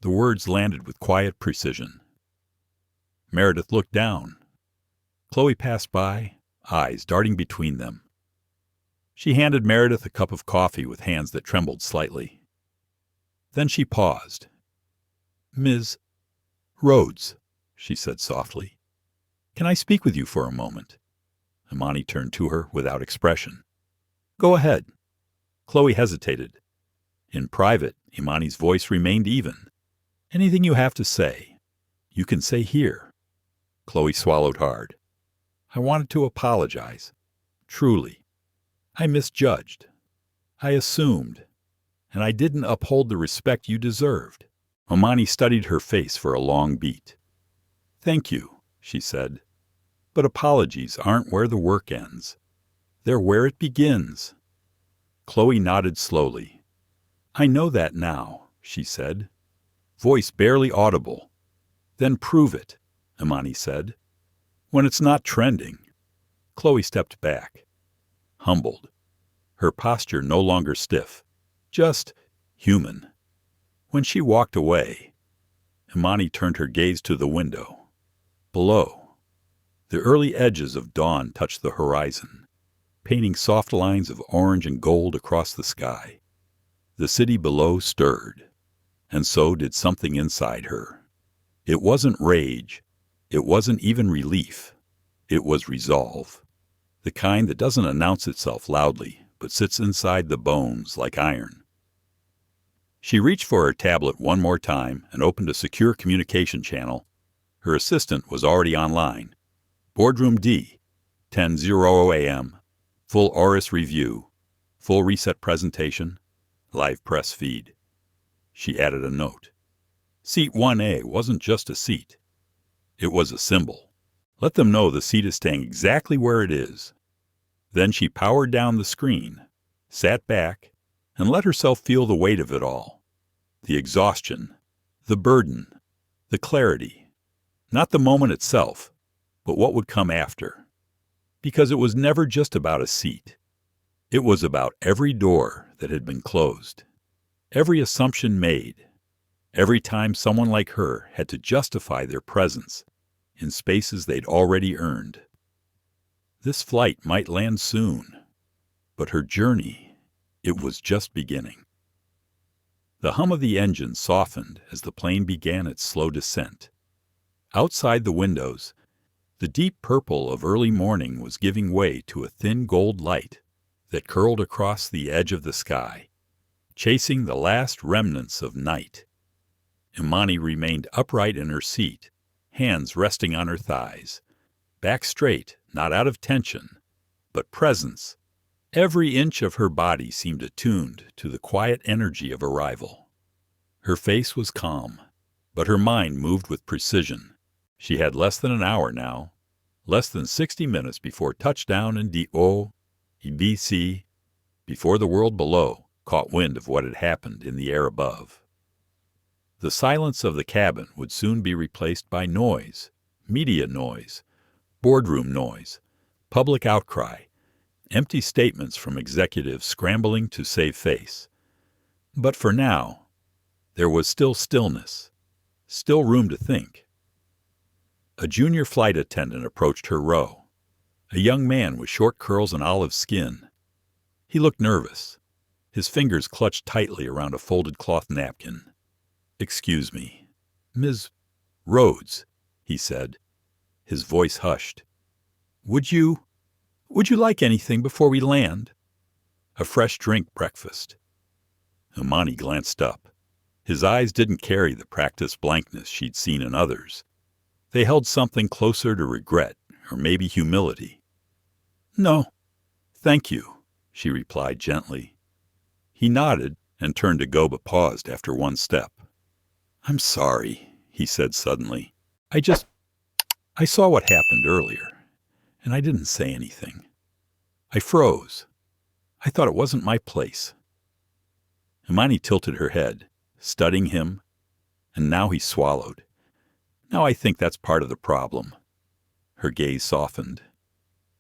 S1: The words landed with quiet precision. Meredith looked down. Chloe passed by, eyes darting between them. She handed Meredith a cup of coffee with hands that trembled slightly. Then she paused. "Ms. Rhodes," she said softly, "can I speak with you for a moment?" Imani turned to her without expression. "Go ahead." Chloe hesitated. In private, Imani's voice remained even. "Anything you have to say, you can say here." Chloe swallowed hard. "I wanted to apologize. Truly. I misjudged. I assumed. And I didn't uphold the respect you deserved." Imani studied her face for a long beat. "Thank you," she said. "But apologies aren't where the work ends. They're where it begins." Chloe nodded slowly. "I know that now," she said, voice barely audible. "Then prove it," Imani said. "When it's not trending." Chloe stepped back, humbled, her posture no longer stiff, just human. When she walked away, Imani turned her gaze to the window. Below, the early edges of dawn touched the horizon, painting soft lines of orange and gold across the sky. The city below stirred, and so did something inside her. It wasn't rage. It wasn't even relief. It was resolve, the kind that doesn't announce itself loudly, but sits inside the bones like iron. She reached for her tablet one more time and opened a secure communication channel. Her assistant was already online. Boardroom D, 10:00 a.m., full Oris review, full reset presentation, live press feed. She added a note. Seat 1A wasn't just a seat. It was a symbol. Let them know the seat is staying exactly where it is. Then she powered down the screen, sat back, and let herself feel the weight of it all. The exhaustion, the burden, the clarity. Not the moment itself, but what would come after. Because it was never just about a seat. It was about every door that had been closed, every assumption made, every time someone like her had to justify their presence in spaces they'd already earned. This flight might land soon, but her journey, it was just beginning. The hum of the engine softened as the plane began its slow descent. Outside the windows, the deep purple of early morning was giving way to a thin gold light that curled across the edge of the sky, chasing the last remnants of night. Imani remained upright in her seat, hands resting on her thighs, back straight, not out of tension, but presence. Every inch of her body seemed attuned to the quiet energy of arrival. Her face was calm, but her mind moved with precision. She had less than an hour now, less than 60 minutes before touchdown in D.O.E.B.C., before the world below caught wind of what had happened in the air above. The silence of the cabin would soon be replaced by noise, media noise, boardroom noise, public outcry, empty statements from executives scrambling to save face. But for now, there was still stillness, still room to think. A junior flight attendant approached her row, a young man with short curls and olive skin. He looked nervous, his fingers clutched tightly around a folded cloth napkin. "Excuse me, Ms. Rhodes," he said, his voice hushed. Would you like anything before we land?" "A fresh drink breakfast." Imani glanced up. His eyes didn't carry the practiced blankness she'd seen in others. They held something closer to regret, or maybe humility. "No, thank you," she replied gently. He nodded and turned to go, but paused after one step. "I'm sorry," he said suddenly. I saw what happened earlier, and I didn't say anything. I froze. I thought it wasn't my place." Imani tilted her head, studying him, and now he swallowed. "Now I think that's part of the problem." Her gaze softened.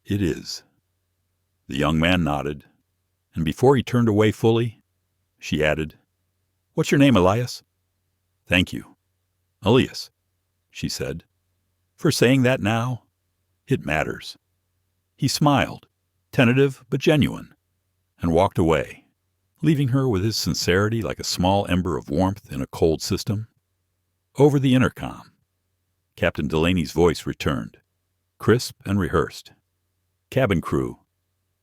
S1: "It is." The young man nodded, and before he turned away fully, she added, "What's your name, Elias?" "Thank you. Elias," she said. "For saying that now, it matters." He smiled, tentative but genuine, and walked away, leaving her with his sincerity like a small ember of warmth in a cold system. Over the intercom, Captain Delaney's voice returned, crisp and rehearsed. "Cabin crew,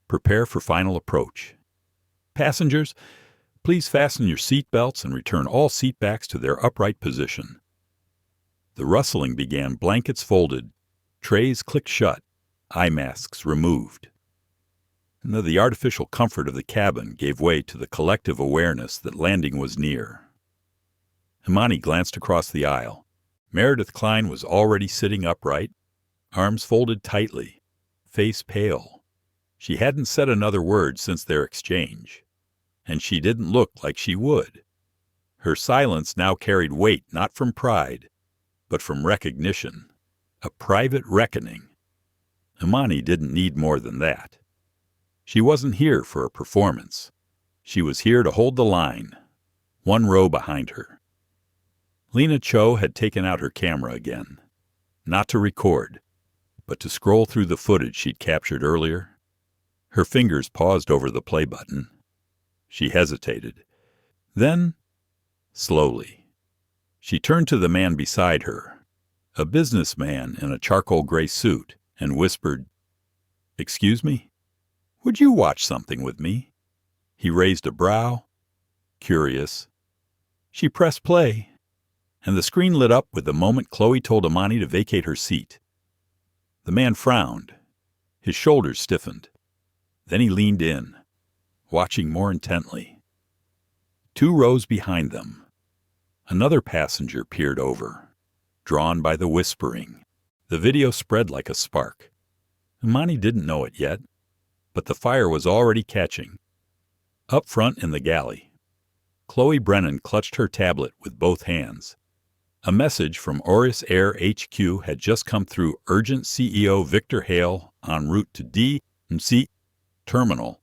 S1: prepare for final approach. Passengers, please fasten your seat belts and return all seatbacks to their upright position." The rustling began, blankets folded, trays clicked shut, eye masks removed. And the artificial comfort of the cabin gave way to the collective awareness that landing was near. Imani glanced across the aisle. Meredith Klein was already sitting upright, arms folded tightly, face pale. She hadn't said another word since their exchange, and she didn't look like she would. Her silence now carried weight not from pride, but from recognition, a private reckoning. Imani didn't need more than that. She wasn't here for a performance. She was here to hold the line, one row behind her, Lena Cho had taken out her camera again, not to record, but to scroll through the footage she'd captured earlier. Her fingers paused over the play button. She hesitated. Then, slowly, she turned to the man beside her, a businessman in a charcoal gray suit, and whispered, "Excuse me? Would you watch something with me?" He raised a brow, curious. She pressed play, and the screen lit up with the moment Chloe told Imani to vacate her seat. The man frowned. His shoulders stiffened. Then he leaned in, watching more intently. 2 rows behind them, another passenger peered over, drawn by the whispering. The video spread like a spark. Imani didn't know it yet, but the fire was already catching. Up front in the galley, Chloe Brennan clutched her tablet with both hands. A message from Auris Air HQ had just come through. Urgent CEO Victor Hale en route to D&C Terminal.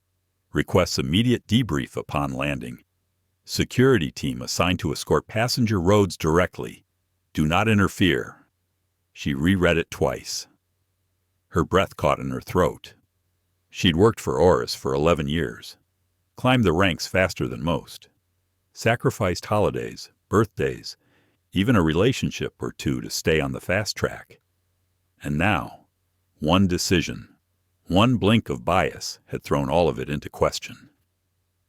S1: Requests immediate debrief upon landing. Security team assigned to escort passenger Rhodes directly. Do not interfere. She reread it twice. Her breath caught in her throat. She'd worked for Auris for 11 years. Climbed the ranks faster than most. Sacrificed holidays, birthdays, even a relationship or two to stay on the fast track. And now, one decision, one blink of bias had thrown all of it into question.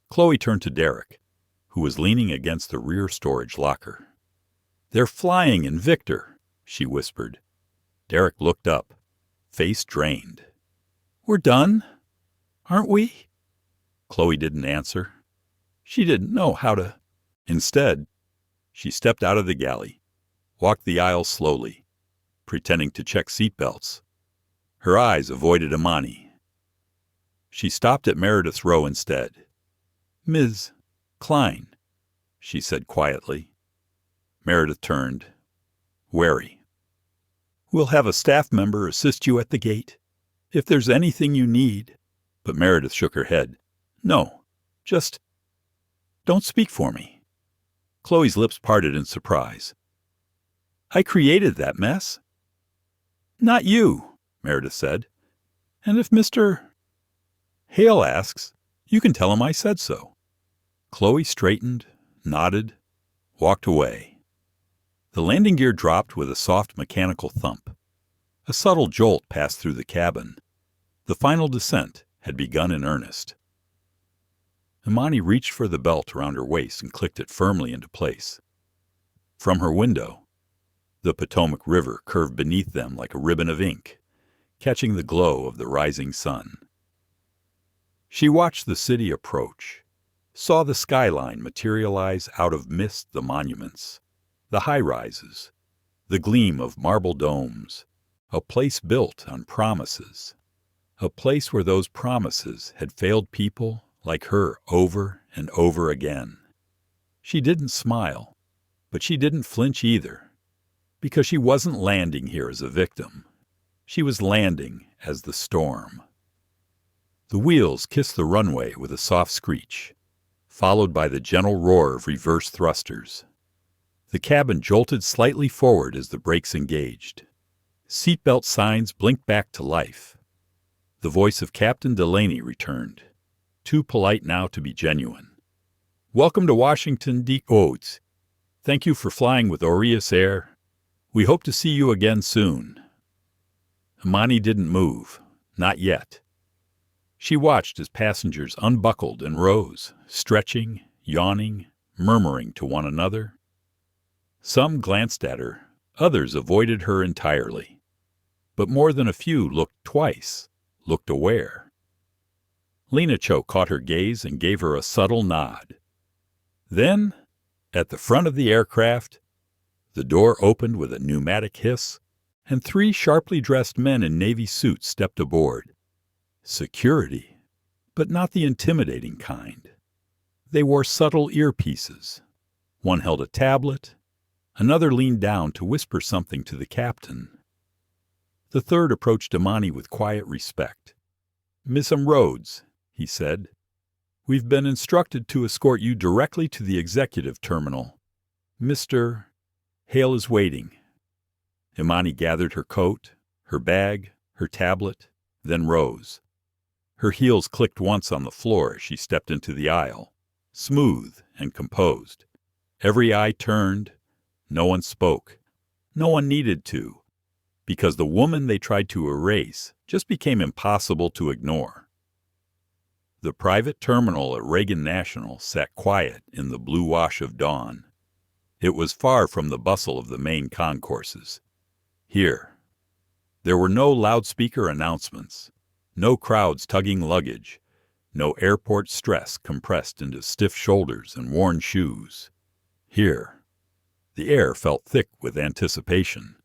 S1: Chloe turned to Derek, who was leaning against the rear storage locker. "They're flying in Victor," she whispered. Derek looked up, face drained. "We're done, aren't we?" Chloe didn't answer. She didn't know how to. Instead, she stepped out of the galley, walked the aisle slowly, pretending to check seatbelts. Her eyes avoided Imani. She stopped at Meredith's row instead. "Ms. Klein," she said quietly. Meredith turned, wary. "We'll have a staff member assist you at the gate, if there's anything you need." But Meredith shook her head. "No, just don't speak for me." Chloe's lips parted in surprise. "I created that mess." "Not you," Meredith said. "And if Mr. Hale asks, you can tell him I said so." Chloe straightened, nodded, walked away. The landing gear dropped with a soft mechanical thump. A subtle jolt passed through the cabin. The final descent had begun in earnest. Imani reached for the belt around her waist and clicked it firmly into place. From her window, the Potomac River curved beneath them like a ribbon of ink, catching the glow of the rising sun. She watched the city approach, saw the skyline materialize out of mist, the monuments, the high-rises, the gleam of marble domes, a place built on promises, a place where those promises had failed people like her over and over again. She didn't smile, but she didn't flinch either, because she wasn't landing here as a victim. She was landing as the storm. The wheels kissed the runway with a soft screech, followed by the gentle roar of reverse thrusters. The cabin jolted slightly forward as the brakes engaged. Seatbelt signs blinked back to life. The voice of Captain Delaney returned, too polite now to be genuine. "Welcome to Washington, D.C. Thank you for flying with Auris Air. We hope to see you again soon." Imani didn't move, not yet. She watched as passengers unbuckled and rose, stretching, yawning, murmuring to one another. Some glanced at her, others avoided her entirely. But more than a few looked twice, looked aware. Lena Cho caught her gaze and gave her a subtle nod. Then, at the front of the aircraft, the door opened with a pneumatic hiss, and 3 sharply dressed men in navy suits stepped aboard. Security, but not the intimidating kind. They wore subtle earpieces. One held a tablet. Another leaned down to whisper something to the captain. The third approached Imani with quiet respect. "Miss Rhodes," he said, "we've been instructed to escort you directly to the executive terminal. Mr. Hale is waiting. Imani gathered her coat, her bag, her tablet, then rose. Her heels clicked once on the floor as she stepped into the aisle, smooth and composed. Every eye turned. No one spoke. No one needed to, because the woman they tried to erase just became impossible to ignore. The private terminal at Reagan National sat quiet in the blue wash of dawn. It was far from the bustle of the main concourses. Here, there were no loudspeaker announcements, no crowds tugging luggage, no airport stress compressed into stiff shoulders and worn shoes. Here, the air felt thick with anticipation.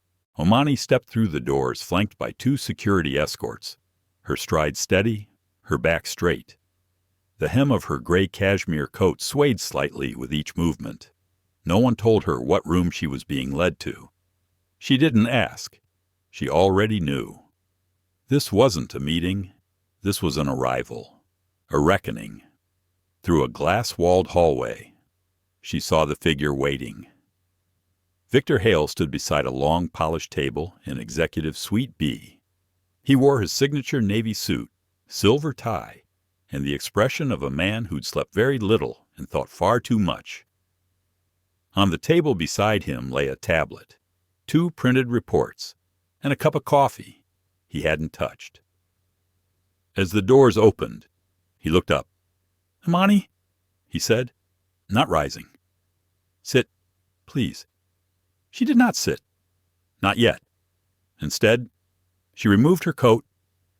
S1: Imani stepped through the doors flanked by 2 security escorts, her stride steady, her back straight. The hem of her gray cashmere coat swayed slightly with each movement. No one told her what room she was being led to. She didn't ask. She already knew. This wasn't a meeting. This was an arrival, a reckoning. Through a glass-walled hallway, she saw the figure waiting. Victor Hale stood beside a long, polished table in Executive Suite B. He wore his signature navy suit, silver tie, and the expression of a man who'd slept very little and thought far too much. On the table beside him lay a tablet, 2 printed reports, and a cup of coffee he hadn't touched. As the doors opened, he looked up. "Imani," he said, not rising. "Sit, please." She did not sit. Not yet. Instead, she removed her coat,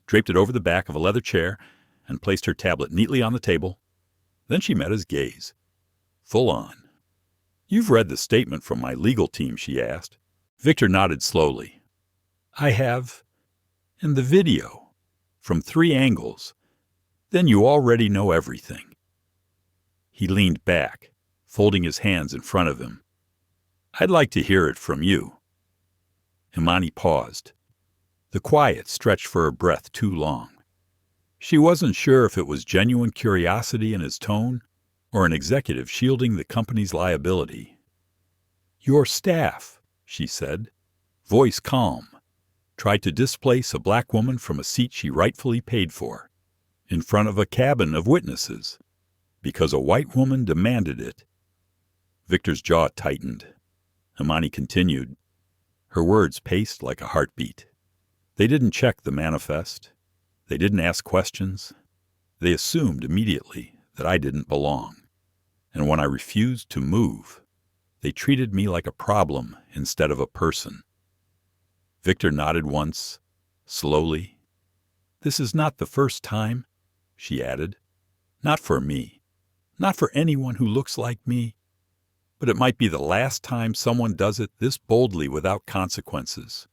S1: draped it over the back of a leather chair, and placed her tablet neatly on the table. Then she met his gaze. Full on. "You've read the statement from my legal team," she asked. Victor nodded slowly. "I have. And the video. From 3 angles. Then you already know everything." He leaned back, folding his hands in front of him. "I'd like to hear it from you." Imani paused. The quiet stretched for a breath too long. She wasn't sure if it was genuine curiosity in his tone or an executive shielding the company's liability. "Your staff," she said, voice calm, tried to displace a black woman from a seat she rightfully paid for, in front of a cabin of witnesses, because a white woman demanded it. Victor's jaw tightened. Imani continued. Her words paced like a heartbeat. They didn't check the manifest. They didn't ask questions. They assumed immediately that I didn't belong. And when I refused to move, they treated me like a problem instead of a person. Victor nodded once, slowly. "This is not the first time," she added. "Not for me. Not for anyone who looks like me. But it might be the last time someone does it this boldly without consequences."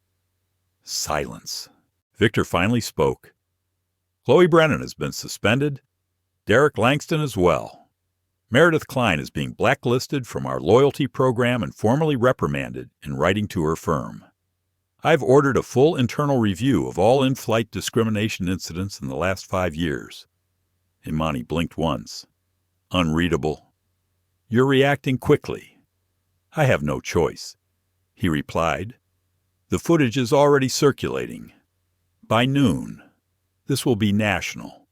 S1: Silence. Victor finally spoke. "Chloe Brennan has been suspended. Derek Langston as well. Meredith Klein is being blacklisted from our loyalty program and formally reprimanded in writing to her firm. I've ordered a full internal review of all in-flight discrimination incidents in the last 5 years. Imani blinked once. Unreadable. "You're reacting quickly." "I have no choice," he replied. "The footage is already circulating. By noon, this will be national.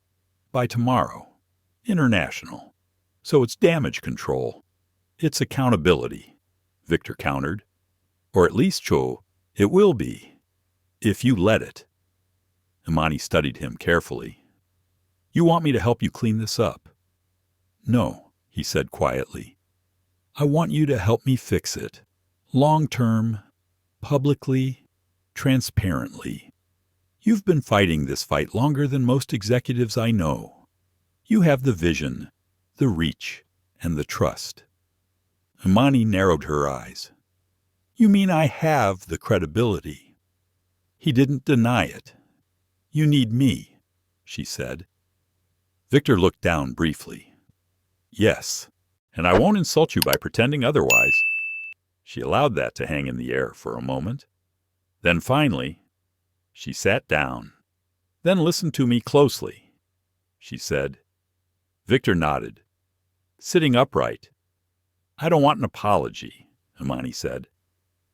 S1: By tomorrow, international. So it's damage control. It's accountability," Victor countered. "Or at least, Cho, it will be, if you let it." Imani studied him carefully. "You want me to help you clean this up?" "No," he said quietly. "I want you to help me fix it. Long-term, publicly, transparently. You've been fighting this fight longer than most executives I know. You have the vision, the reach, and the trust." Imani narrowed her eyes. "You mean I have the credibility?" He didn't deny it. "You need me," she said. Victor looked down briefly. "Yes, and I won't insult you by pretending otherwise." She allowed that to hang in the air for a moment. Then finally, she sat down. "Then listen to me closely," she said. Victor nodded, sitting upright. "I don't want an apology," Imani said.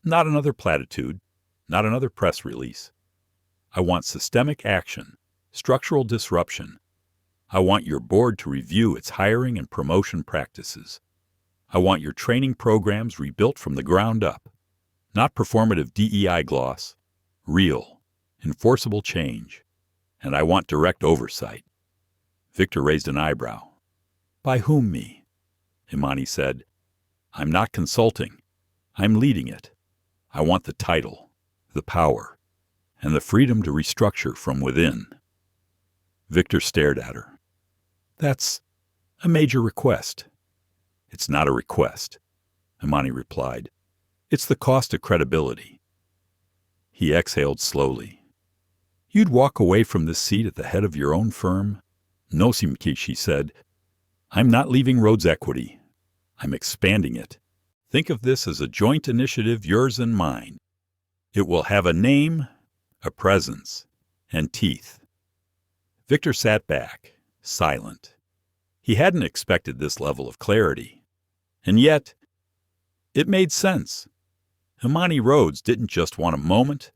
S1: Not another platitude, not another press release. I want systemic action, structural disruption. I want your board to review its hiring and promotion practices. I want your training programs rebuilt from the ground up. Not performative DEI gloss, real, enforceable change. And I want direct oversight. Victor raised an eyebrow. By whom me? Imani said. I'm not consulting. I'm leading it. I want the title, the power, and the freedom to restructure from within. Victor stared at her. That's a major request. It's not a request, Imani replied. It's the cost of credibility. He exhaled slowly. You'd walk away from this seat at the head of your own firm? No, Simki, she said. I'm not leaving Rhodes Equity. I'm expanding it. Think of this as a joint initiative, yours and mine. It will have a name, a presence, and teeth. Victor sat back, silent. He hadn't expected this level of clarity. And yet, it made sense. Imani Rhodes didn't just want a moment.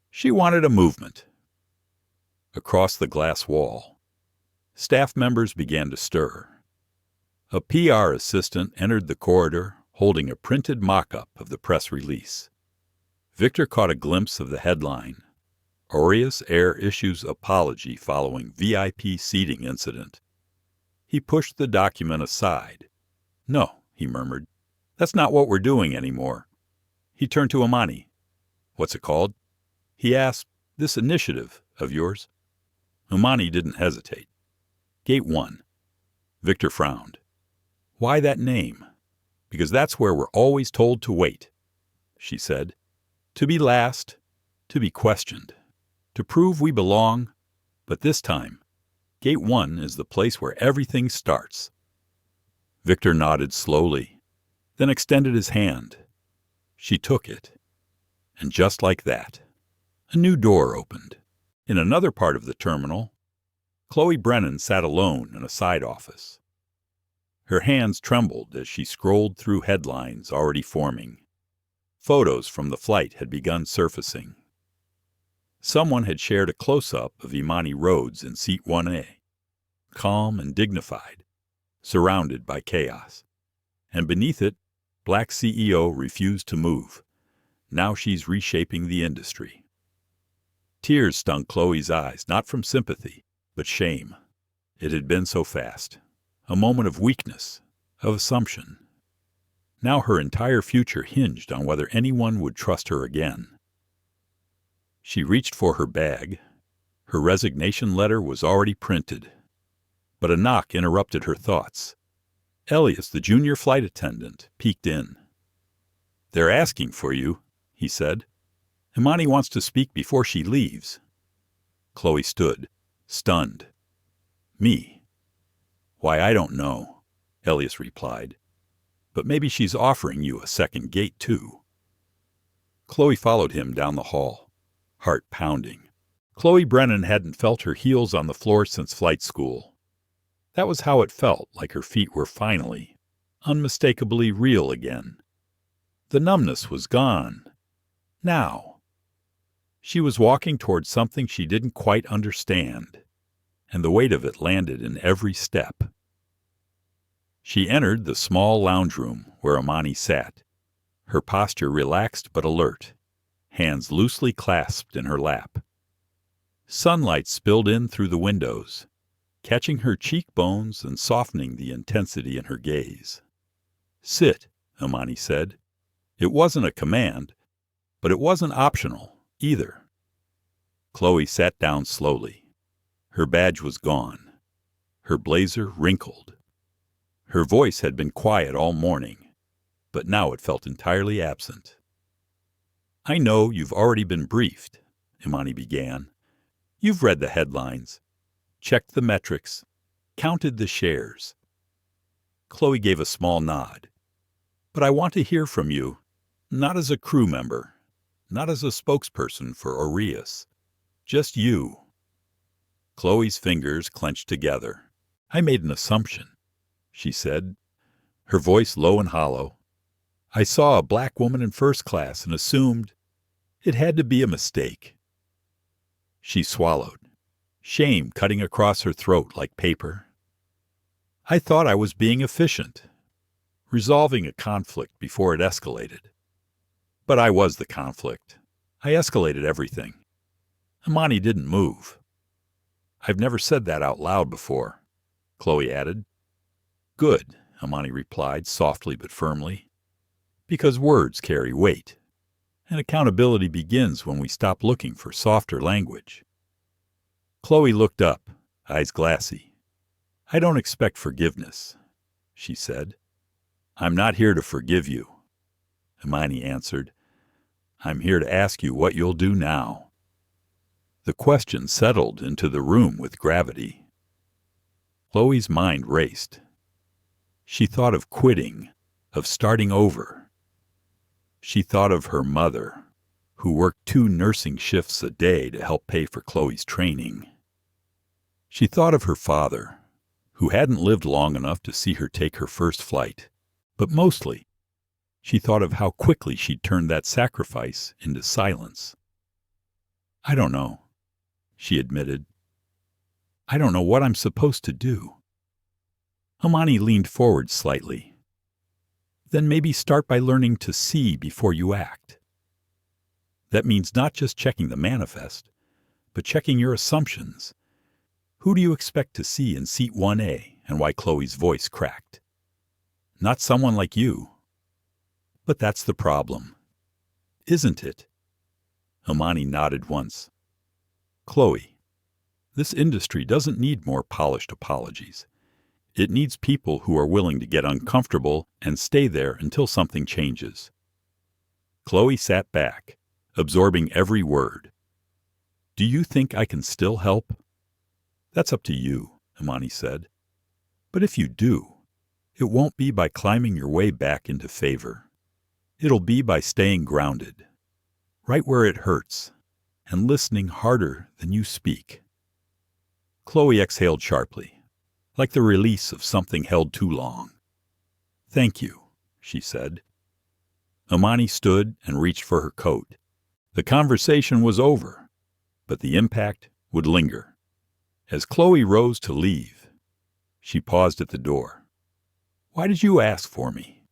S1: She wanted a movement. Across the glass wall, staff members began to stir. A PR assistant entered the corridor holding a printed mock-up of the press release. Victor caught a glimpse of the headline, Aureus Air issues apology following VIP seating incident. He pushed the document aside. No, he murmured. That's not what we're doing anymore. He turned to Imani. What's it called? He asked. This initiative of yours? Imani didn't hesitate. Gate 1. Victor frowned. Why that name? Because that's where we're always told to wait, she said. To be last, to be questioned, to prove we belong, but this time, Gate 1 is the place where everything starts. Victor nodded slowly, then extended his hand. She took it, and just like that, a new door opened. In another part of the terminal, Chloe Brennan sat alone in a side office. Her hands trembled as she scrolled through headlines already forming. Photos from the flight had begun surfacing. Someone had shared a close-up of Imani Rhodes in seat 1A, calm and dignified, surrounded by chaos. And beneath it, Black CEO refused to move. Now she's reshaping the industry. Tears stung Chloe's eyes, not from sympathy, but shame. It had been so fast. A moment of weakness, of assumption. Now her entire future hinged on whether anyone would trust her again. She reached for her bag. Her resignation letter was already printed. But a knock interrupted her thoughts. Elias, the junior flight attendant, peeked in. They're asking for you, he said. Imani wants to speak before she leaves. Chloe stood, stunned. Me? Why, I don't know, Elias replied. But maybe she's offering you a second gate, too. Chloe followed him down the hall, heart pounding. Chloe Brennan hadn't felt her heels on the floor since flight school. That was how it felt, like her feet were finally, unmistakably real again. The numbness was gone. Now. She was walking toward something she didn't quite understand, and the weight of it landed in every step. She entered the small lounge room where Imani sat, her posture relaxed but alert, hands loosely clasped in her lap. Sunlight spilled in through the windows, catching her cheekbones and softening the intensity in her gaze. Sit, Imani said. It wasn't a command, but it wasn't optional either. Chloe sat down slowly. Her badge was gone, her blazer wrinkled. Her voice had been quiet all morning, but now it felt entirely absent. I know you've already been briefed, Imani began. You've read the headlines, checked the metrics, counted the shares. Chloe gave a small nod. But I want to hear from you, not as a crew member, not as a spokesperson for Aureus, just you. Chloe's fingers clenched together. I made an assumption, she said, her voice low and hollow. I saw a black woman in first class and assumed it had to be a mistake. She swallowed, shame cutting across her throat like paper. I thought I was being efficient, resolving a conflict before it escalated. But I was the conflict. I escalated everything. Imani didn't move. I've never said that out loud before, Chloe added. Good, Imani replied, softly but firmly. Because words carry weight, and accountability begins when we stop looking for softer language. Chloe looked up, eyes glassy. I don't expect forgiveness, she said. I'm not here to forgive you, Imani answered. I'm here to ask you what you'll do now. The question settled into the room with gravity. Chloe's mind raced. She thought of quitting, of starting over. She thought of her mother, who worked 2 nursing shifts a day to help pay for Chloe's training. She thought of her father, who hadn't lived long enough to see her take her first flight. But mostly, she thought of how quickly she'd turned that sacrifice into silence. I don't know, she admitted. I don't know what I'm supposed to do. Imani leaned forward slightly. Then maybe start by learning to see before you act. That means not just checking the manifest, but checking your assumptions. Who do you expect to see in seat 1A, and why? Chloe's voice cracked. Not someone like you. But that's the problem, isn't it? Imani nodded once. Chloe, this industry doesn't need more polished apologies. It needs people who are willing to get uncomfortable and stay there until something changes. Chloe sat back, absorbing every word. Do you think I can still help? That's up to you, Imani said. But if you do, it won't be by climbing your way back into favor. It'll be by staying grounded, right where it hurts, and listening harder than you speak. Chloe exhaled sharply, like the release of something held too long. Thank you, she said. Imani stood and reached for her coat. The conversation was over, but the impact would linger. As Chloe rose to leave, she paused at the door. Why did you ask for me?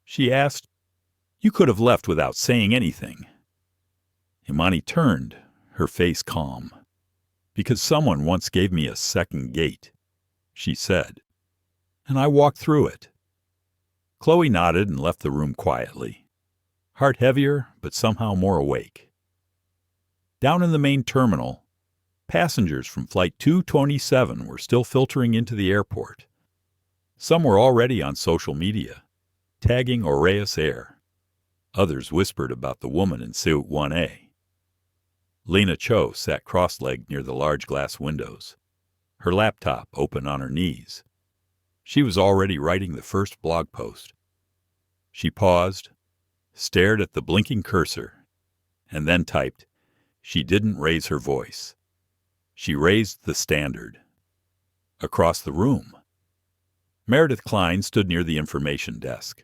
S1: She asked. You could have left without saying anything. Imani turned, her face calm. Because someone once gave me a second gate, she said, and I walked through it. Chloe nodded and left the room quietly, heart heavier but somehow more awake. Down in the main terminal, passengers from Flight 227 were still filtering into the airport. Some were already on social media, tagging Aureus Air. Others whispered about the woman in suite 1A. Lena Cho sat cross-legged near the large glass windows, her laptop open on her knees. She was already writing the first blog post. She paused, stared at the blinking cursor, and then typed. She didn't raise her voice. She raised the standard. Across the room, Meredith Klein stood near the information desk,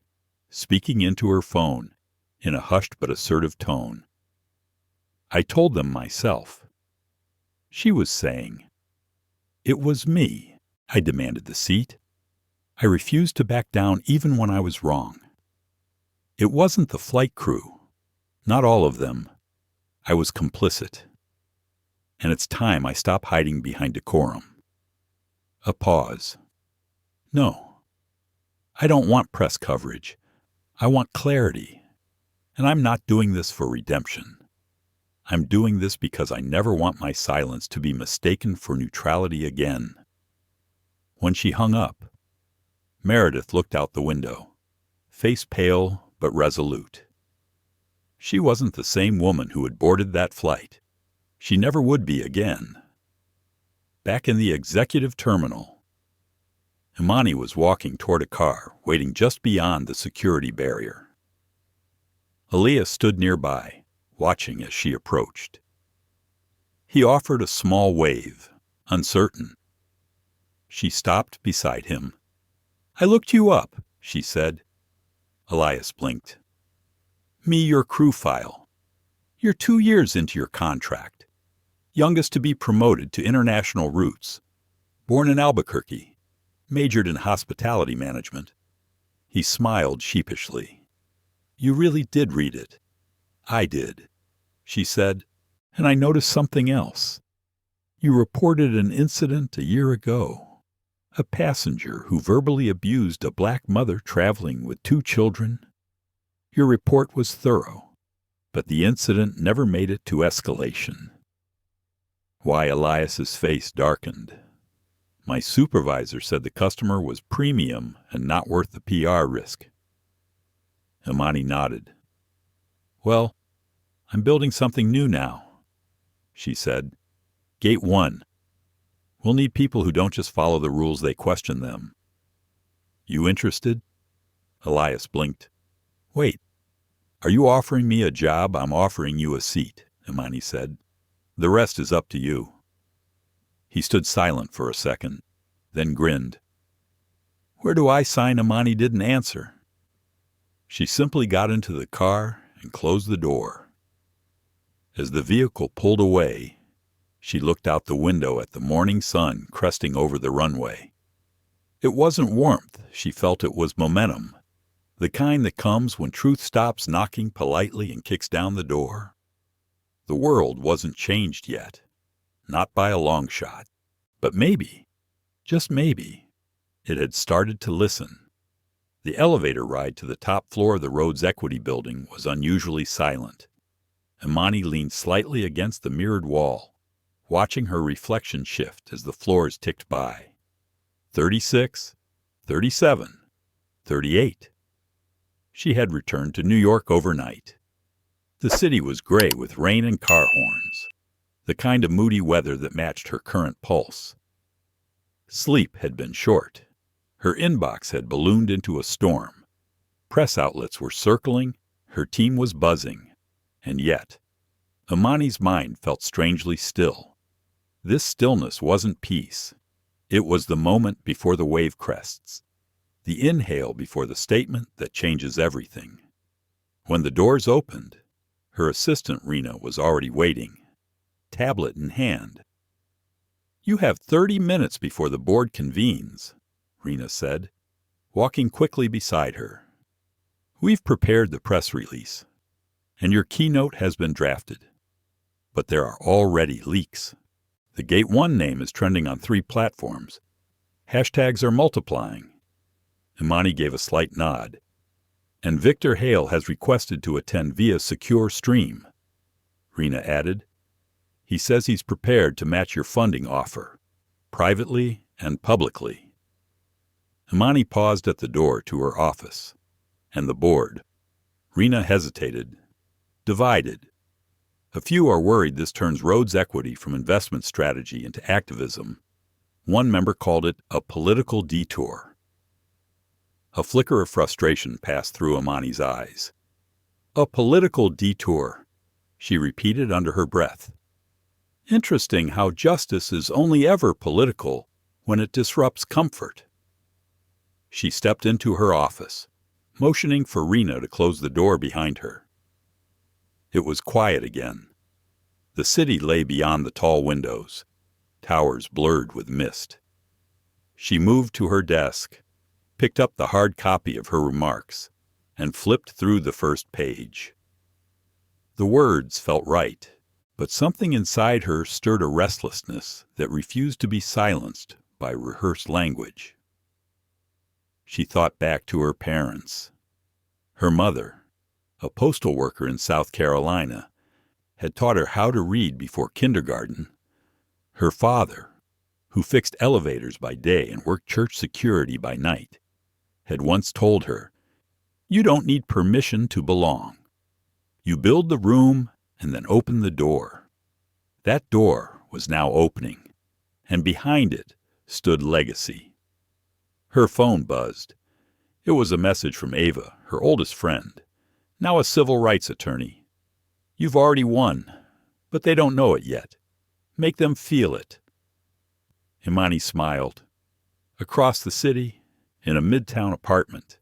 S1: speaking into her phone in a hushed but assertive tone. I told them myself. She was saying, it was me. I demanded the seat. I refused to back down even when I was wrong. It wasn't the flight crew. Not all of them. I was complicit. And it's time I stop hiding behind decorum. A pause. No. I don't want press coverage. I want clarity. And I'm not doing this for redemption. I'm doing this because I never want my silence to be mistaken for neutrality again. When she hung up, Meredith looked out the window, face pale but resolute. She wasn't the same woman who had boarded that flight. She never would be again. Back in the executive terminal, Imani was walking toward a car waiting just beyond the security barrier. Aaliyah stood nearby, watching as she approached. He offered a small wave, uncertain. She stopped beside him. I looked you up, she said. Elias blinked. Me your crew file. You're 2 years into your contract. Youngest to be promoted to international routes. Born in Albuquerque. Majored in hospitality management. He smiled sheepishly. You really did read it. I did, she said, and I noticed something else. You reported an incident a year ago. A passenger who verbally abused a black mother traveling with 2 children. Your report was thorough, but the incident never made it to escalation. Why, Elias's face darkened. My supervisor said the customer was premium and not worth the PR risk. Imani nodded. Well, I'm building something new now, she said. Gate 1. We'll need people who don't just follow the rules, they question them. You interested? Elias blinked. Wait, are you offering me a job? I'm offering you a seat, Imani said. The rest is up to you. He stood silent for a second, then grinned. Where do I sign? Imani didn't answer. She simply got into the car and closed the door. As the vehicle pulled away, she looked out the window at the morning sun cresting over the runway. It wasn't warmth, she felt it was momentum, the kind that comes when truth stops knocking politely and kicks down the door. The world wasn't changed yet, not by a long shot, but maybe, just maybe, it had started to listen. The elevator ride to the top floor of the Rhodes Equity Building was unusually silent. Imani leaned slightly against the mirrored wall, watching her reflection shift as the floors ticked by. 36, 37, 38. She had returned to New York overnight. The city was gray with rain and car horns, the kind of moody weather that matched her current pulse. Sleep had been short. Her inbox had ballooned into a storm. Press outlets were circling, her team was buzzing. And yet, Imani's mind felt strangely still. This stillness wasn't peace. It was the moment before the wave crests, the inhale before the statement that changes everything. When the doors opened, her assistant Rena was already waiting, tablet in hand. You have 30 minutes before the board convenes, Rena said, walking quickly beside her. We've prepared the press release, and your keynote has been drafted. But there are already leaks. The Gate 1 name is trending on 3 platforms. Hashtags are multiplying. Imani gave a slight nod. And Victor Hale has requested to attend via secure stream, Rena added. He says he's prepared to match your funding offer, privately and publicly. Imani paused at the door to her office. And the board. Rena hesitated. Divided. A few are worried this turns Rhodes Equity from investment strategy into activism. One member called it a political detour. A flicker of frustration passed through Imani's eyes. A political detour, she repeated under her breath. Interesting how justice is only ever political when it disrupts comfort. She stepped into her office, motioning for Rena to close the door behind her. It was quiet again. The city lay beyond the tall windows, towers blurred with mist. She moved to her desk, picked up the hard copy of her remarks, and flipped through the first page. The words felt right, but something inside her stirred a restlessness that refused to be silenced by rehearsed language. She thought back to her parents. Her mother, a postal worker in South Carolina, had taught her how to read before kindergarten. Her father, who fixed elevators by day and worked church security by night, had once told her, "You don't need permission to belong. You build the room and then open the door." That door was now opening, and behind it stood legacy. Her phone buzzed. It was a message from Ava, her oldest friend, now a civil rights attorney. "You've already won, but they don't know it yet. Make them feel it." Imani smiled. Across the city, in a midtown apartment.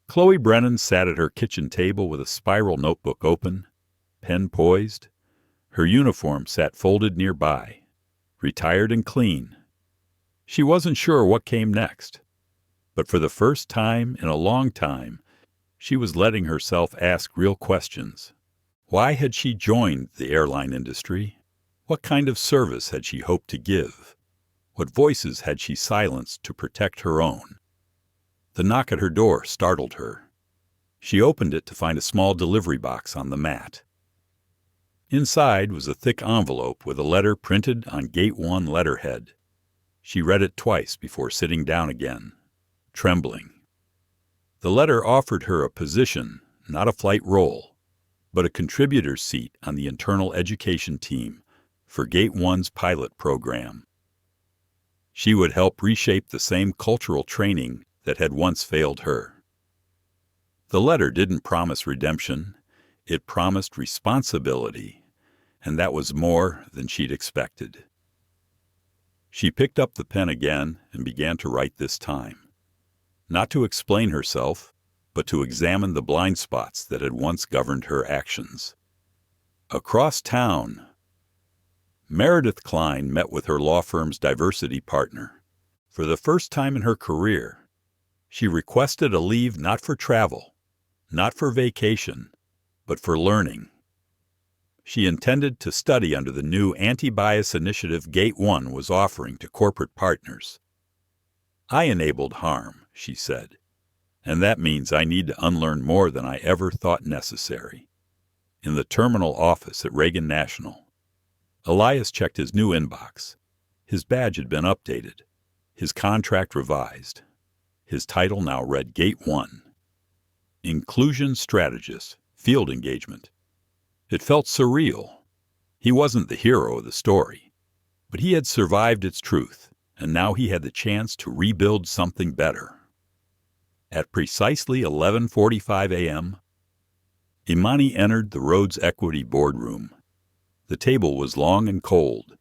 S1: Chloe Brennan sat at her kitchen table with a spiral notebook open, pen poised. Her uniform sat folded nearby, retired and clean. She wasn't sure what came next, but for the first time in a long time, she was letting herself ask real questions. Why had she joined the airline industry? What kind of service had she hoped to give? What voices had she silenced to protect her own? The knock at her door startled her. She opened it to find a small delivery box on the mat. Inside was a thick envelope with a letter printed on Gate 1 letterhead. She read it twice before sitting down again, trembling. The letter offered her a position, not a flight role, but a contributor's seat on the internal education team for Gate 1's pilot program. She would help reshape the same cultural training that had once failed her. The letter didn't promise redemption, it promised responsibility, and that was more than she'd expected. She picked up the pen again and began to write this time. Not to explain herself, but to examine the blind spots that had once governed her actions. Across town, Meredith Klein met with her law firm's diversity partner. For the first time in her career, she requested a leave not for travel, not for vacation, but for learning. She intended to study under the new anti-bias initiative Gate 1 was offering to corporate partners. I enabled harm, she said, and that means I need to unlearn more than I ever thought necessary. In the terminal office at Reagan National, Elias checked his new inbox. His badge had been updated, his contract revised. His title now read Gate 1, Inclusion Strategist, Field Engagement. It felt surreal. He wasn't the hero of the story, but he had survived its truth, and now he had the chance to rebuild something better. At precisely 11:45 a.m., Imani entered the Rhodes Equity boardroom. The table was long and cold.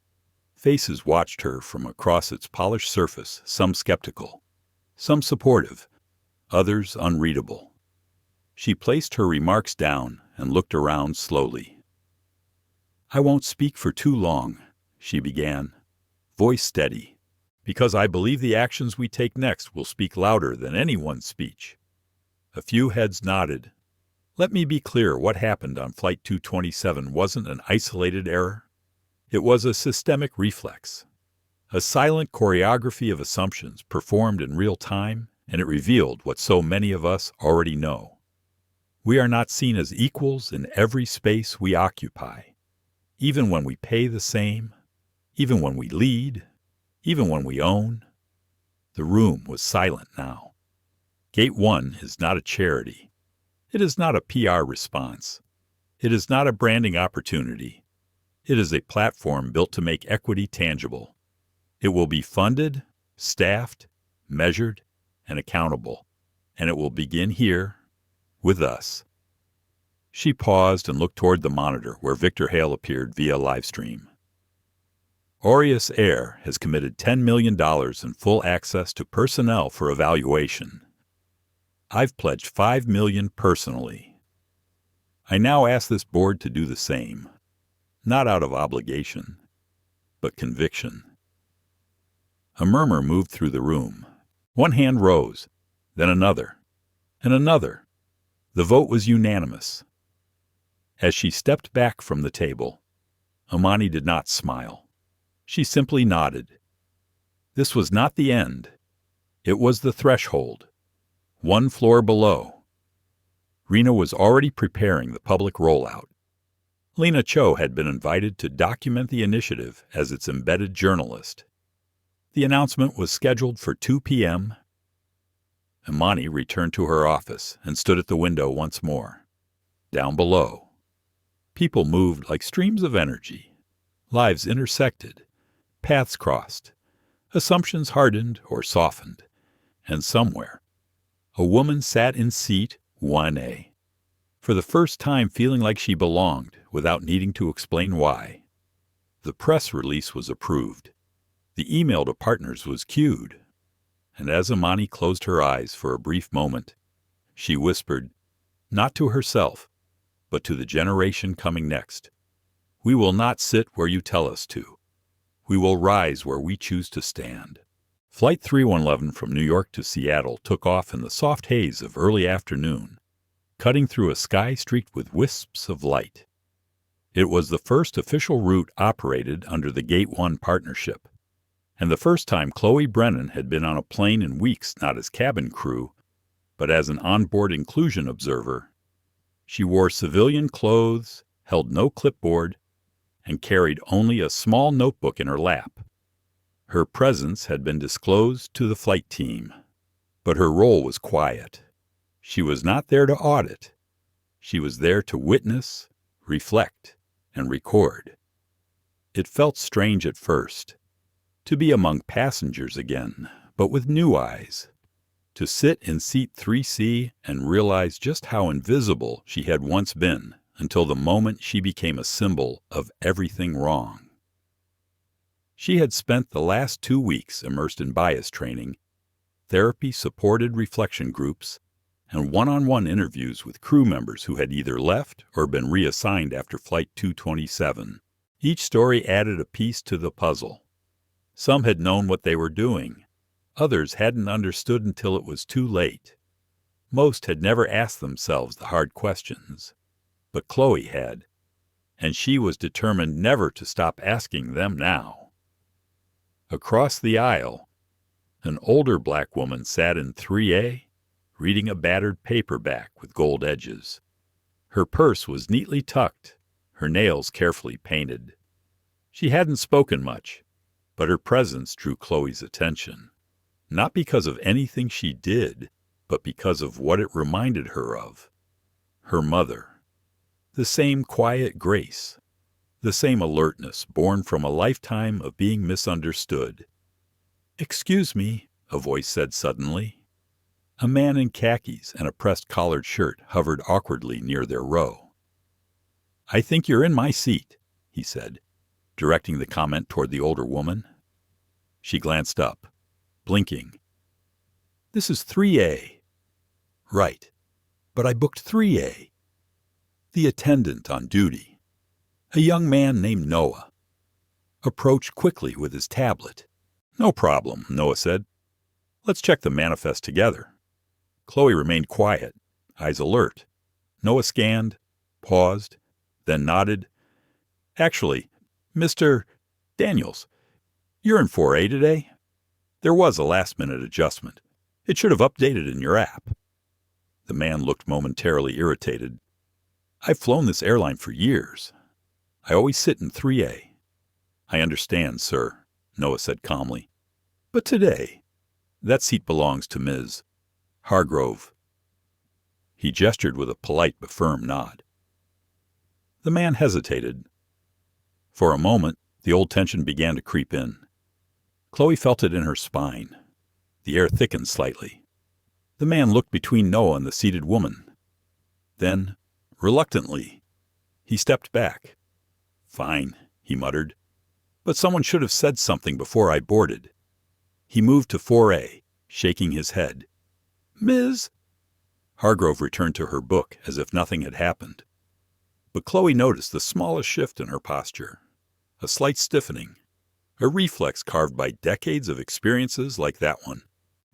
S1: Faces watched her from across its polished surface, some skeptical, some supportive, others unreadable. She placed her remarks down and looked around slowly. I won't speak for too long, she began, voice steady, because I believe the actions we take next will speak louder than anyone's speech. A few heads nodded. Let me be clear, what happened on Flight 227 wasn't an isolated error. It was a systemic reflex, a silent choreography of assumptions performed in real time, and it revealed what so many of us already know. We are not seen as equals in every space we occupy, even when we pay the same, even when we lead, even when we own. The room was silent now. Gate 1 is not a charity. It is not a PR response. It is not a branding opportunity. It is a platform built to make equity tangible. It will be funded, staffed, measured, and accountable, and it will begin here, with us. She paused and looked toward the monitor where Victor Hale appeared via livestream. Aureus Air has committed $10 million in full access to personnel for evaluation. I've pledged $5 million personally. I now ask this board to do the same, not out of obligation, but conviction. A murmur moved through the room. One hand rose, then another, and another. The vote was unanimous. As she stepped back from the table, Imani did not smile. She simply nodded. This was not the end. It was the threshold. One floor below. Rena was already preparing the public rollout. Lena Cho had been invited to document the initiative as its embedded journalist. The announcement was scheduled for 2 p.m. Imani returned to her office and stood at the window once more. Down below, people moved like streams of energy. Lives intersected, paths crossed, assumptions hardened or softened, and somewhere, a woman sat in seat 1A, for the first time feeling like she belonged without needing to explain why. The press release was approved. The email to partners was queued. And as Imani closed her eyes for a brief moment, she whispered, not to herself, but to the generation coming next. We will not sit where you tell us to. We will rise where we choose to stand. Flight 3111 from New York to Seattle took off in the soft haze of early afternoon, cutting through a sky streaked with wisps of light. It was the first official route operated under the Gate 1 partnership, and the first time Chloe Brennan had been on a plane in weeks, not as cabin crew, but as an onboard inclusion observer. She wore civilian clothes, held no clipboard, and carried only a small notebook in her lap. Her presence had been disclosed to the flight team, but her role was quiet. She was not there to audit. She was there to witness, reflect, and record. It felt strange at first, to be among passengers again, but with new eyes. To sit in seat 3C and realize just how invisible she had once been until the moment she became a symbol of everything wrong. She had spent the last 2 weeks immersed in bias training, therapy-supported reflection groups, and one-on-one interviews with crew members who had either left or been reassigned after Flight 227. Each story added a piece to the puzzle. Some had known what they were doing. Others hadn't understood until it was too late. Most had never asked themselves the hard questions. But Chloe had, and she was determined never to stop asking them now. Across the aisle, an older black woman sat in 3A, reading a battered paperback with gold edges. Her purse was neatly tucked, her nails carefully painted. She hadn't spoken much, but her presence drew Chloe's attention, not because of anything she did, but because of what it reminded her of. Her mother. The same quiet grace, the same alertness born from a lifetime of being misunderstood. "Excuse me," a voice said suddenly. A man in khakis and a pressed collared shirt hovered awkwardly near their row. "I think you're in my seat," he said, directing the comment toward the older woman. She glanced up, blinking. "This is 3A. "Right, but I booked 3A. The attendant on duty, a young man named Noah, approached quickly with his tablet. "No problem," Noah said. "Let's check the manifest together." Chloe remained quiet, eyes alert. Noah scanned, paused, then nodded. "Actually, Mr. Daniels, you're in 4A today. There was a last-minute adjustment. It should have updated in your app." The man looked momentarily irritated. "I've flown this airline for years. I always sit in 3A. "I understand, sir," Noah said calmly. "But today, that seat belongs to Ms. Hargrove." He gestured with a polite but firm nod. The man hesitated. For a moment, the old tension began to creep in. Chloe felt it in her spine. The air thickened slightly. The man looked between Noah and the seated woman. Then, reluctantly, he stepped back. "Fine," he muttered. "But someone should have said something before I boarded." He moved to 4A, shaking his head. "Ms." Hargrove returned to her book as if nothing had happened. But Chloe noticed the smallest shift in her posture, a slight stiffening, a reflex carved by decades of experiences like that one.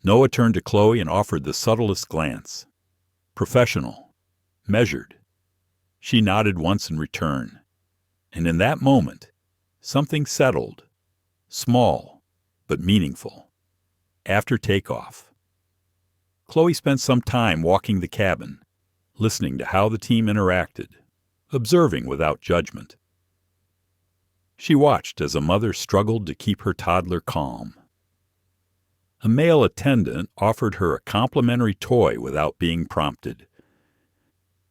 S1: Noah turned to Chloe and offered the subtlest glance. Professional, measured. She nodded once in return, and in that moment, something settled, small but meaningful. After takeoff, Chloe spent some time walking the cabin, listening to how the team interacted, observing without judgment. She watched as a mother struggled to keep her toddler calm. A male attendant offered her a complimentary toy without being prompted.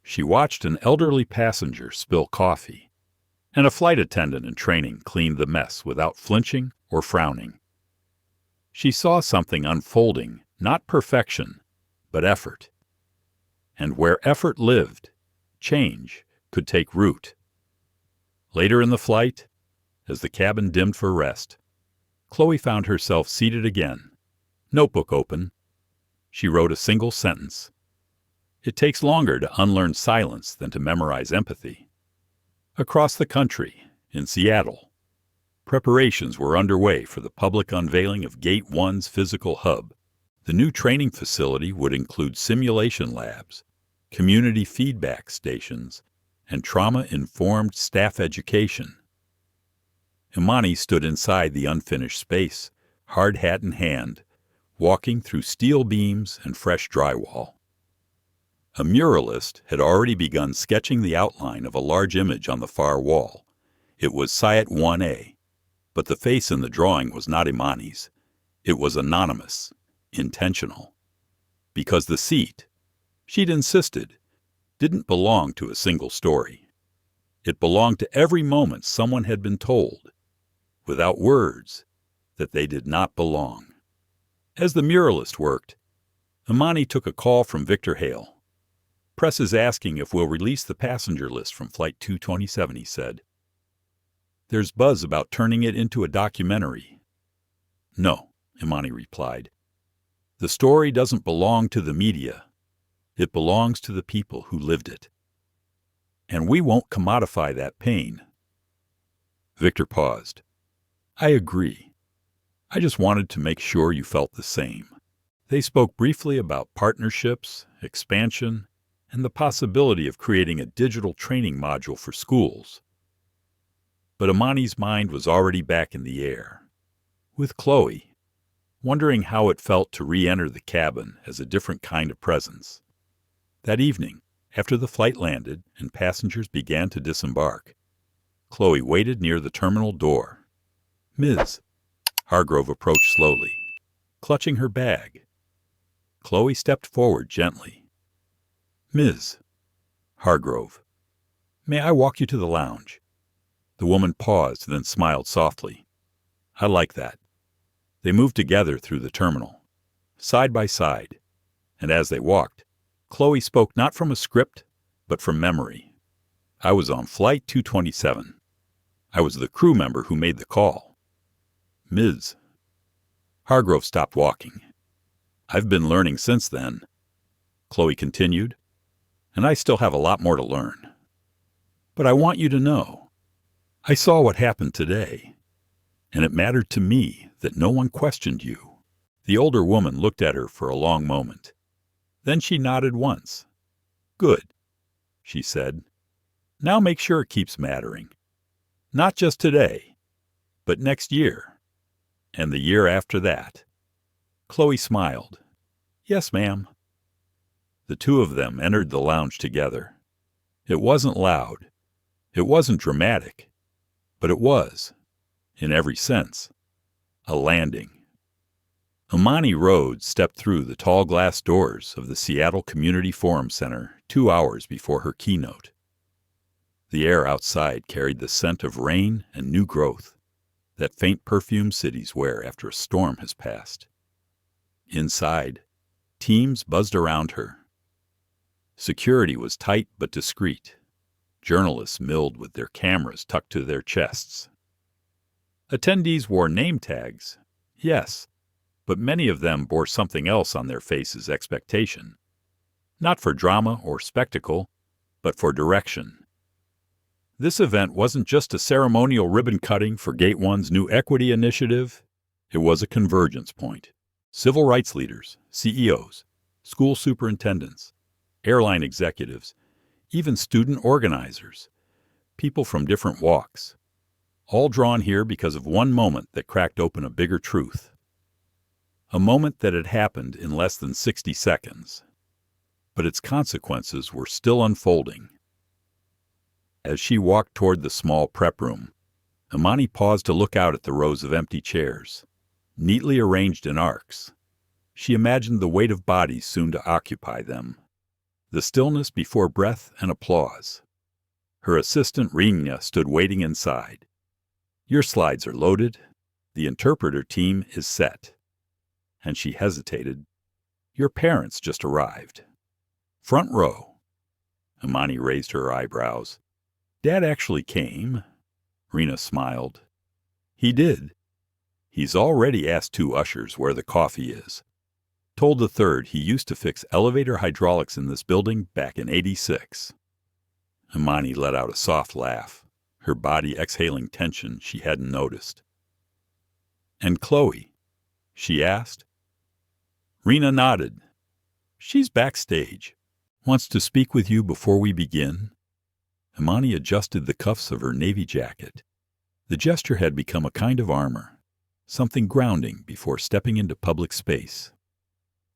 S1: She watched an elderly passenger spill coffee, and a flight attendant in training cleaned the mess without flinching or frowning. She saw something unfolding, not perfection, but effort. And where effort lived, change could take root. Later in the flight, as the cabin dimmed for rest, Chloe found herself seated again, notebook open. She wrote a single sentence. It takes longer to unlearn silence than to memorize empathy. Across the country, in Seattle, preparations were underway for the public unveiling of Gate 1's physical hub. The new training facility would include simulation labs, community feedback stations, and trauma-informed staff education. Imani stood inside the unfinished space, hard hat in hand, walking through steel beams and fresh drywall. A muralist had already begun sketching the outline of a large image on the far wall. It was Site 1A, but the face in the drawing was not Imani's. It was anonymous, intentional. Because the seat, she'd insisted, didn't belong to a single story. It belonged to every moment someone had been told, without words, that they did not belong. As the muralist worked, Imani took a call from Victor Hale. "Press is asking if we'll release the passenger list from Flight 227, he said. "There's buzz about turning it into a documentary." "No," Imani replied. "The story doesn't belong to the media. It belongs to the people who lived it. And we won't commodify that pain." Victor paused. "I agree. I just wanted to make sure you felt the same." They spoke briefly about partnerships, expansion, and the possibility of creating a digital training module for schools. But Imani's mind was already back in the air, with Chloe, wondering how it felt to re-enter the cabin as a different kind of presence. That evening, after the flight landed and passengers began to disembark, Chloe waited near the terminal door. "Ms." Hargrove approached slowly, clutching her bag. Chloe stepped forward gently. "Ms. Hargrove, may I walk you to the lounge?" The woman paused, then smiled softly. "I like that." They moved together through the terminal, side by side, and as they walked, Chloe spoke not from a script, but from memory. "I was on Flight 227. I was the crew member who made the call." "Ms." Hargrove stopped walking. "I've been learning since then," Chloe continued, "and I still have a lot more to learn. But I want you to know, I saw what happened today, and it mattered to me that no one questioned you." The older woman looked at her for a long moment. Then she nodded once. "Good," she said. "Now make sure it keeps mattering. Not just today, but next year, and the year after that." Chloe smiled. "Yes, ma'am." The two of them entered the lounge together. It wasn't loud. It wasn't dramatic. But it was, in every sense, a landing. Imani Rhodes stepped through the tall glass doors of the Seattle Community Forum Center 2 hours before her keynote. The air outside carried the scent of rain and new growth, that faint perfume cities wear after a storm has passed. Inside, teams buzzed around her. Security was tight but discreet. Journalists milled with their cameras tucked to their chests. Attendees wore name tags, yes, but many of them bore something else on their faces: expectation. Not for drama or spectacle, but for direction. This event wasn't just a ceremonial ribbon-cutting for Gate 1's new equity initiative. It was a convergence point. Civil rights leaders, CEOs, school superintendents, airline executives, even student organizers, people from different walks, all drawn here because of one moment that cracked open a bigger truth. A moment that had happened in less than 60 seconds, but its consequences were still unfolding. As she walked toward the small prep room, Imani paused to look out at the rows of empty chairs, neatly arranged in arcs. She imagined the weight of bodies soon to occupy them, the stillness before breath and applause. Her assistant, Rina, stood waiting inside. "Your slides are loaded. The interpreter team is set." And she hesitated. "Your parents just arrived." "Front row." Imani raised her eyebrows. "Dad actually came." Rina smiled. "He did. He's already asked 2 ushers where the coffee is." Told the third he used to fix elevator hydraulics in this building back in '86. Imani let out a soft laugh, her body exhaling tension she hadn't noticed. "And Chloe?" she asked. Rena nodded. "She's backstage. Wants to speak with you before we begin." Imani adjusted the cuffs of her navy jacket. The gesture had become a kind of armor, something grounding before stepping into public space.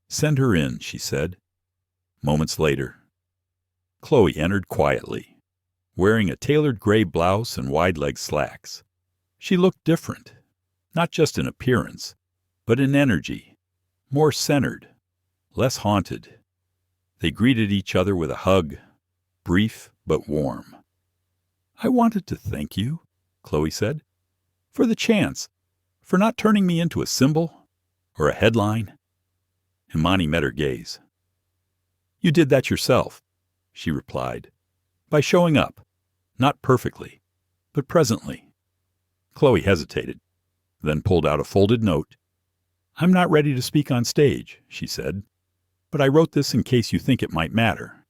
S1: "Send her in," she said. Moments later, Chloe entered quietly, wearing a tailored gray blouse and wide-leg slacks. She looked different, not just in appearance, but in energy, more centered, less haunted. They greeted each other with a hug, brief but warm. "I wanted to thank you," Chloe said, "for the chance, for not turning me into a symbol or a headline." Imani met her gaze. "You did that yourself," she replied, "by showing up, not perfectly, but presently." Chloe hesitated, then pulled out a folded note. "I'm not ready to speak on stage," she said, "but I wrote this in case you think it might matter.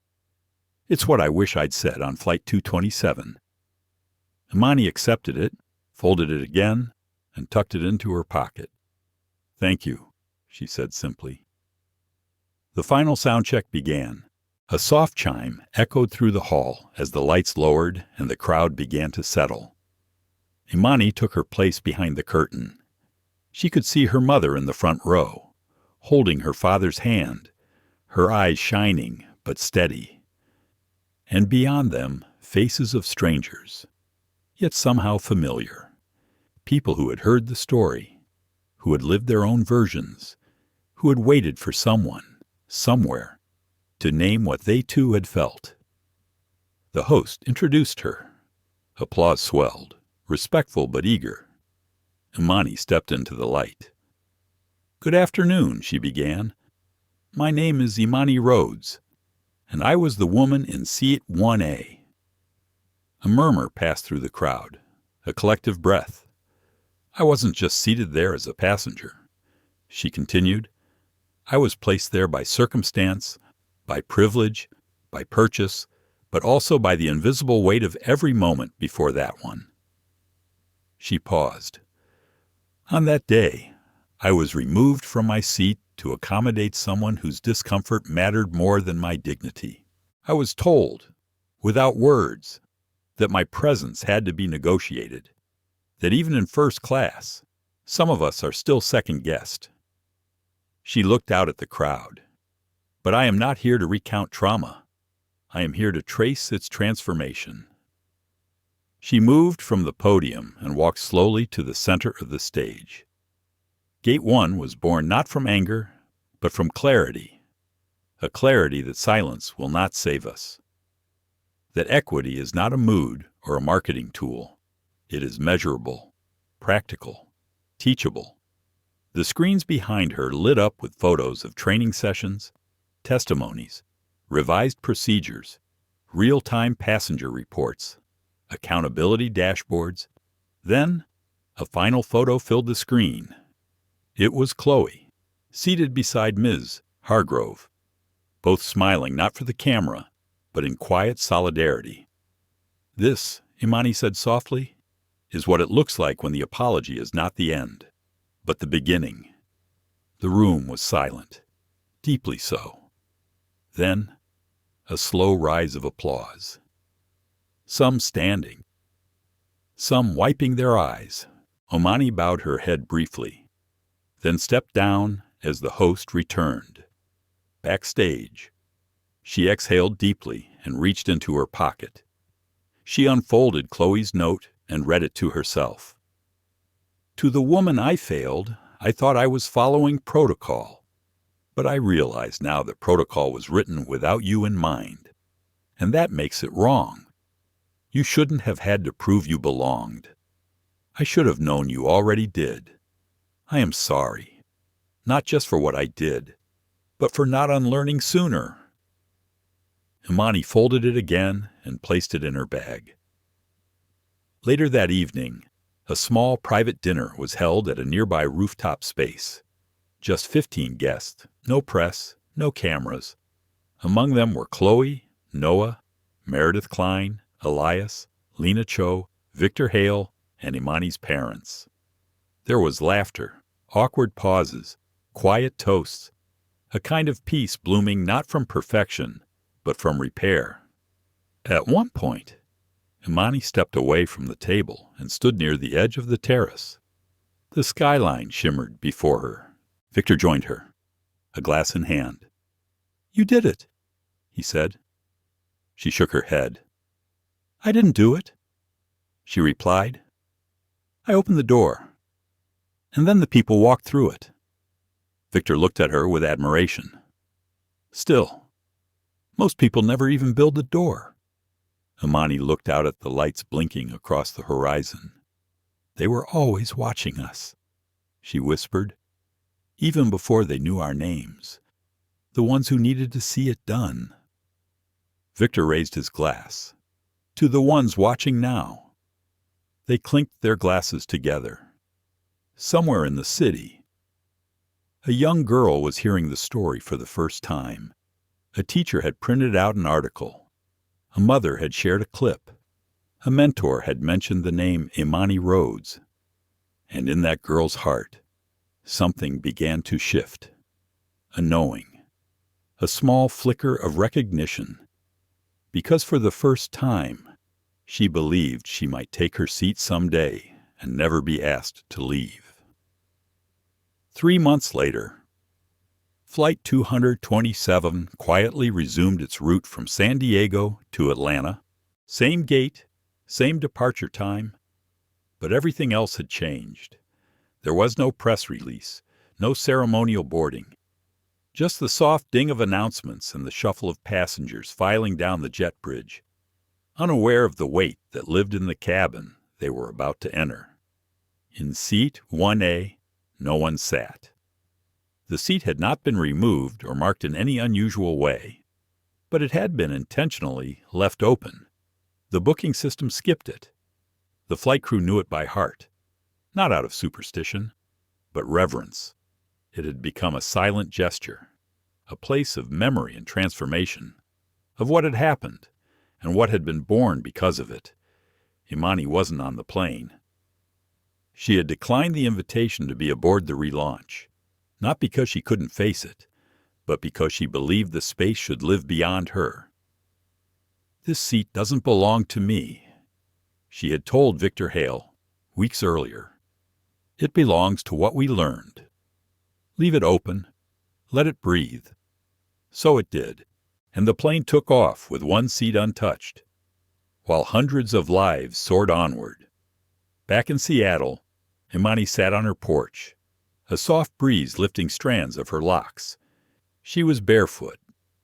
S1: It's what I wish I'd said on Flight 227. Imani accepted it, folded it again, and tucked it into her pocket. "Thank you," she said simply. The final sound check began. A soft chime echoed through the hall as the lights lowered and the crowd began to settle. Imani took her place behind the curtain. She could see her mother in the front row, holding her father's hand, her eyes shining but steady. And beyond them, faces of strangers, yet somehow familiar. People who had heard the story, who had lived their own versions, who had waited for someone, somewhere, to name what they too had felt. The host introduced her. Applause swelled, respectful but eager. Imani stepped into the light. "Good afternoon," she began. "My name is Imani Rhodes, and I was the woman in seat 1A. A murmur passed through the crowd, a collective breath. "I wasn't just seated there as a passenger," she continued. "I was placed there by circumstance, by privilege, by purchase, but also by the invisible weight of every moment before that one." She paused. "On that day, I was removed from my seat to accommodate someone whose discomfort mattered more than my dignity. I was told, without words, that my presence had to be negotiated, that even in first class, some of us are still second-guessed." She looked out at the crowd. "But I am not here to recount trauma. I am here to trace its transformation." She moved from the podium and walked slowly to the center of the stage. Gate 1 was born not from anger, but from clarity, a clarity that silence will not save us, that equity is not a mood or a marketing tool. It is measurable, practical, teachable. The screens behind her lit up with photos of training sessions, testimonies, revised procedures, real-time passenger reports, accountability dashboards. Then, a final photo filled the screen. It was Chloe, seated beside Ms. Hargrove, both smiling not for the camera, but in quiet solidarity. "This," Imani said softly, "is what it looks like when the apology is not the end, but the beginning." The room was silent, deeply so. Then, a slow rise of applause. Some standing, some wiping their eyes. Imani bowed her head briefly, then stepped down as the host returned. Backstage, she exhaled deeply and reached into her pocket. She unfolded Chloe's note and read it to herself. "To the woman I failed, I thought I was following protocol. But I realize now that protocol was written without you in mind. And that makes it wrong. You shouldn't have had to prove you belonged. I should have known you already did. I am sorry, not just for what I did, but for not unlearning sooner." Imani folded it again and placed it in her bag. Later that evening, a small private dinner was held at a nearby rooftop space. Just 15 guests, no press, no cameras. Among them were Chloe, Noah, Meredith Klein, Elias, Lena Cho, Victor Hale, and Imani's parents. There was laughter, awkward pauses, quiet toasts, a kind of peace blooming not from perfection, but from repair. At one point, Imani stepped away from the table and stood near the edge of the terrace. The skyline shimmered before her. Victor joined her, a glass in hand. "You did it," he said. She shook her head. "I didn't do it," she replied. "I opened the door, and then the people walked through it." Victor looked at her with admiration. "Still, most people never even build a door." Imani looked out at the lights blinking across the horizon. "They were always watching us," she whispered, "even before they knew our names, the ones who needed to see it done." Victor raised his glass. "To the ones watching now." They clinked their glasses together. Somewhere in the city, a young girl was hearing the story for the first time. A teacher had printed out an article. A mother had shared a clip. A mentor had mentioned the name Imani Rhodes. And in that girl's heart, something began to shift. A knowing. A small flicker of recognition. Because for the first time, she believed she might take her seat someday and never be asked to leave. 3 months later, Flight 227 quietly resumed its route from San Diego to Atlanta. Same gate, same departure time, but everything else had changed. There was no press release, no ceremonial boarding, just the soft ding of announcements and the shuffle of passengers filing down the jet bridge, unaware of the weight that lived in the cabin they were about to enter. In seat 1A, no one sat. The seat had not been removed or marked in any unusual way, but it had been intentionally left open. The booking system skipped it. The flight crew knew it by heart, not out of superstition, but reverence. It had become a silent gesture, a place of memory and transformation, of what had happened and what had been born because of it. Imani wasn't on the plane. She had declined the invitation to be aboard the relaunch, not because she couldn't face it, but because she believed the space should live beyond her. "This seat doesn't belong to me," she had told Victor Hale weeks earlier. "It belongs to what we learned. Leave it open. Let it breathe." So it did, and the plane took off with one seat untouched, while hundreds of lives soared onward. Back in Seattle, Imani sat on her porch, a soft breeze lifting strands of her locks. She was barefoot,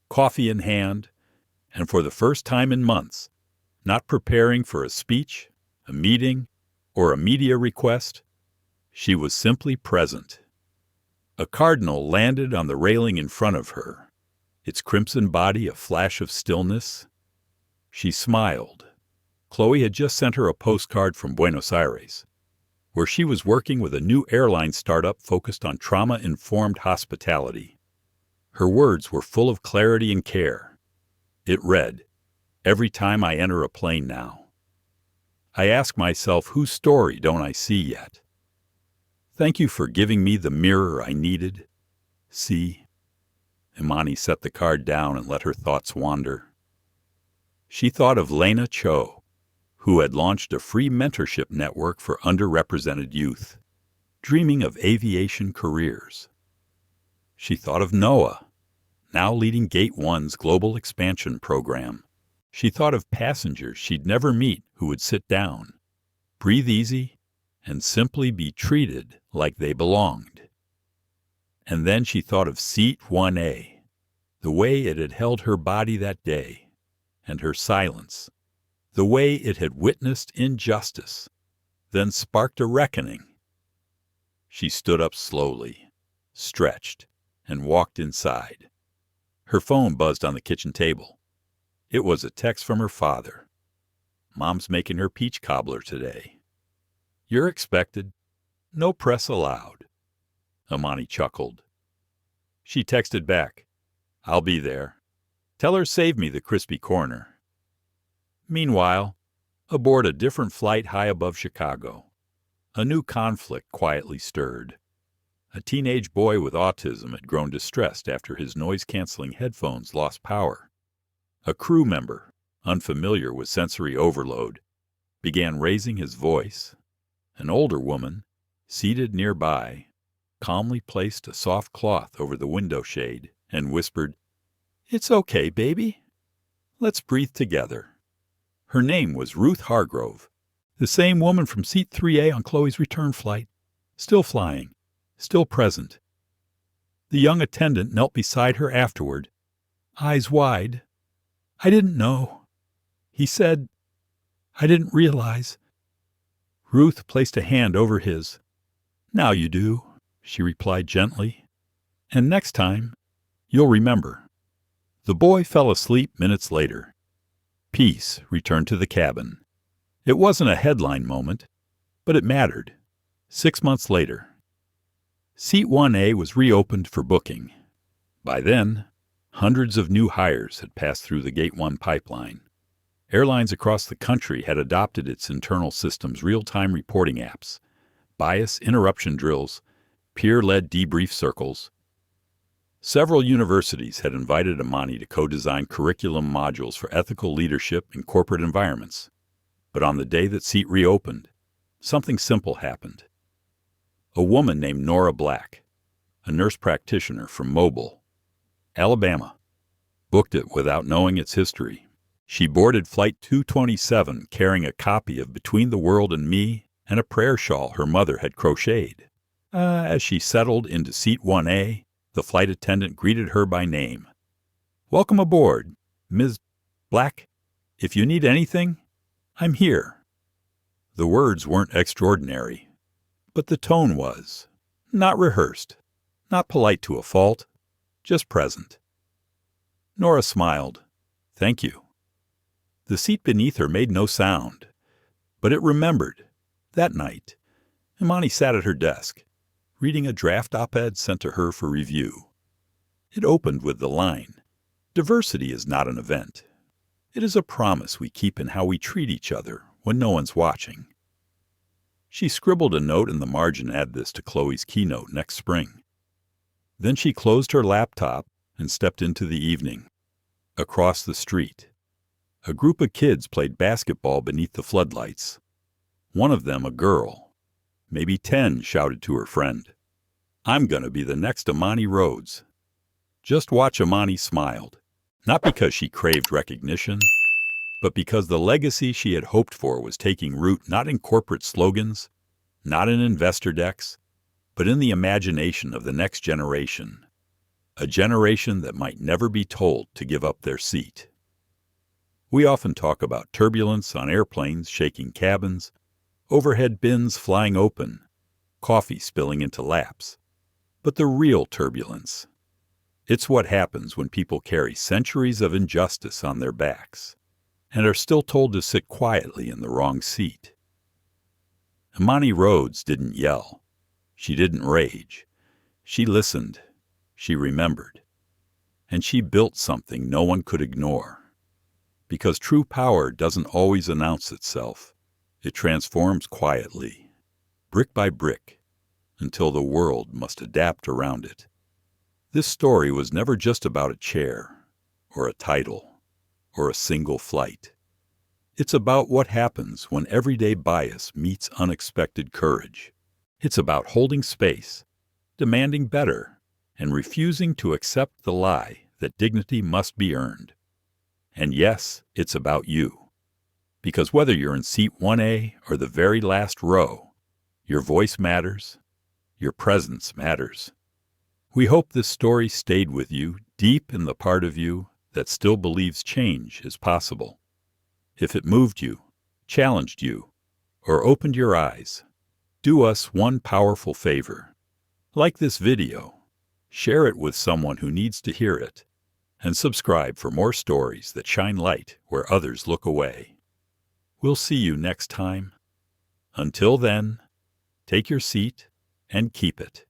S1: coffee in hand, and for the first time in months, not preparing for a speech, a meeting, or a media request. She was simply present. A cardinal landed on the railing in front of her, its crimson body a flash of stillness. She smiled. Chloe had just sent her a postcard from Buenos Aires, where she was working with a new airline startup focused on trauma-informed hospitality. Her words were full of clarity and care. It read, "Every time I enter a plane now, I ask myself, whose story don't I see yet? Thank you for giving me the mirror I needed. See." Imani set the card down and let her thoughts wander. She thought of Lena Cho, who had launched a free mentorship network for underrepresented youth, dreaming of aviation careers. She thought of Noah, now leading Gate 1's global expansion program. She thought of passengers she'd never meet who would sit down, breathe easy, and simply be treated like they belonged. And then she thought of Seat 1A, the way it had held her body that day, and her silence, the way it had witnessed injustice, then sparked a reckoning. She stood up slowly, stretched, and walked inside. Her phone buzzed on the kitchen table. It was a text from her father. "Mom's making her peach cobbler today. You're expected. No press allowed." Imani chuckled. She texted back, "I'll be there. Tell her save me the crispy corner." Meanwhile, aboard a different flight high above Chicago, a new conflict quietly stirred. A teenage boy with autism had grown distressed after his noise-canceling headphones lost power. A crew member, unfamiliar with sensory overload, began raising his voice. An older woman, seated nearby, calmly placed a soft cloth over the window shade and whispered, "It's okay, baby. Let's breathe together." Her name was Ruth Hargrove, the same woman from seat 3A on Chloe's return flight, still flying, still present. The young attendant knelt beside her afterward, eyes wide. "I didn't know," he said. "I didn't realize." Ruth placed a hand over his. "Now you do," she replied gently. "And next time, you'll remember." The boy fell asleep minutes later. Peace returned to the cabin. It wasn't a headline moment, but it mattered. 6 months later, Seat 1A was reopened for booking. By then, hundreds of new hires had passed through the Gate 1 pipeline. Airlines across the country had adopted its internal system's real-time reporting apps, bias interruption drills, peer-led debrief circles. Several universities had invited Imani to co-design curriculum modules for ethical leadership in corporate environments. But on the day that SEAT reopened, something simple happened. A woman named Nora Black, a nurse practitioner from Mobile, Alabama, booked it without knowing its history. She boarded Flight 227 carrying a copy of Between the World and Me and a prayer shawl her mother had crocheted. As she settled into Seat 1A, the flight attendant greeted her by name. "Welcome aboard, Ms. Black. If you need anything, I'm here." The words weren't extraordinary, but the tone was. Not rehearsed, not polite to a fault, just present. Nora smiled. "Thank you." The seat beneath her made no sound, but it remembered. That night, Imani sat at her desk, reading a draft op-ed sent to her for review. It opened with the line, "Diversity is not an event. It is a promise we keep in how we treat each other when no one's watching." She scribbled a note in the margin, "Add this to Chloe's keynote next spring." Then she closed her laptop and stepped into the evening. Across the street, a group of kids played basketball beneath the floodlights. One of them, a girl, maybe 10, shouted to her friend, "I'm going to be the next Imani Rhodes." Just watch. Imani smiled, not because she craved recognition, but because the legacy she had hoped for was taking root not in corporate slogans, not in investor decks, but in the imagination of the next generation, a generation that might never be told to give up their seat. We often talk about turbulence on airplanes shaking cabins, overhead bins flying open, coffee spilling into laps. But the real turbulence, it's what happens when people carry centuries of injustice on their backs and are still told to sit quietly in the wrong seat. Imani Rhodes didn't yell. She didn't rage. She listened. She remembered. And she built something no one could ignore. Because true power doesn't always announce itself. It transforms quietly, brick by brick, until the world must adapt around it. This story was never just about a chair, or a title, or a single flight. It's about what happens when everyday bias meets unexpected courage. It's about holding space, demanding better, and refusing to accept the lie that dignity must be earned. And yes, it's about you. Because whether you're in Seat 1A or the very last row, your voice matters, your presence matters. We hope this story stayed with you deep in the part of you that still believes change is possible. If it moved you, challenged you, or opened your eyes, do us one powerful favor. Like this video, share it with someone who needs to hear it, and subscribe for more stories that shine light where others look away. We'll see you next time. Until then, take your seat and keep it.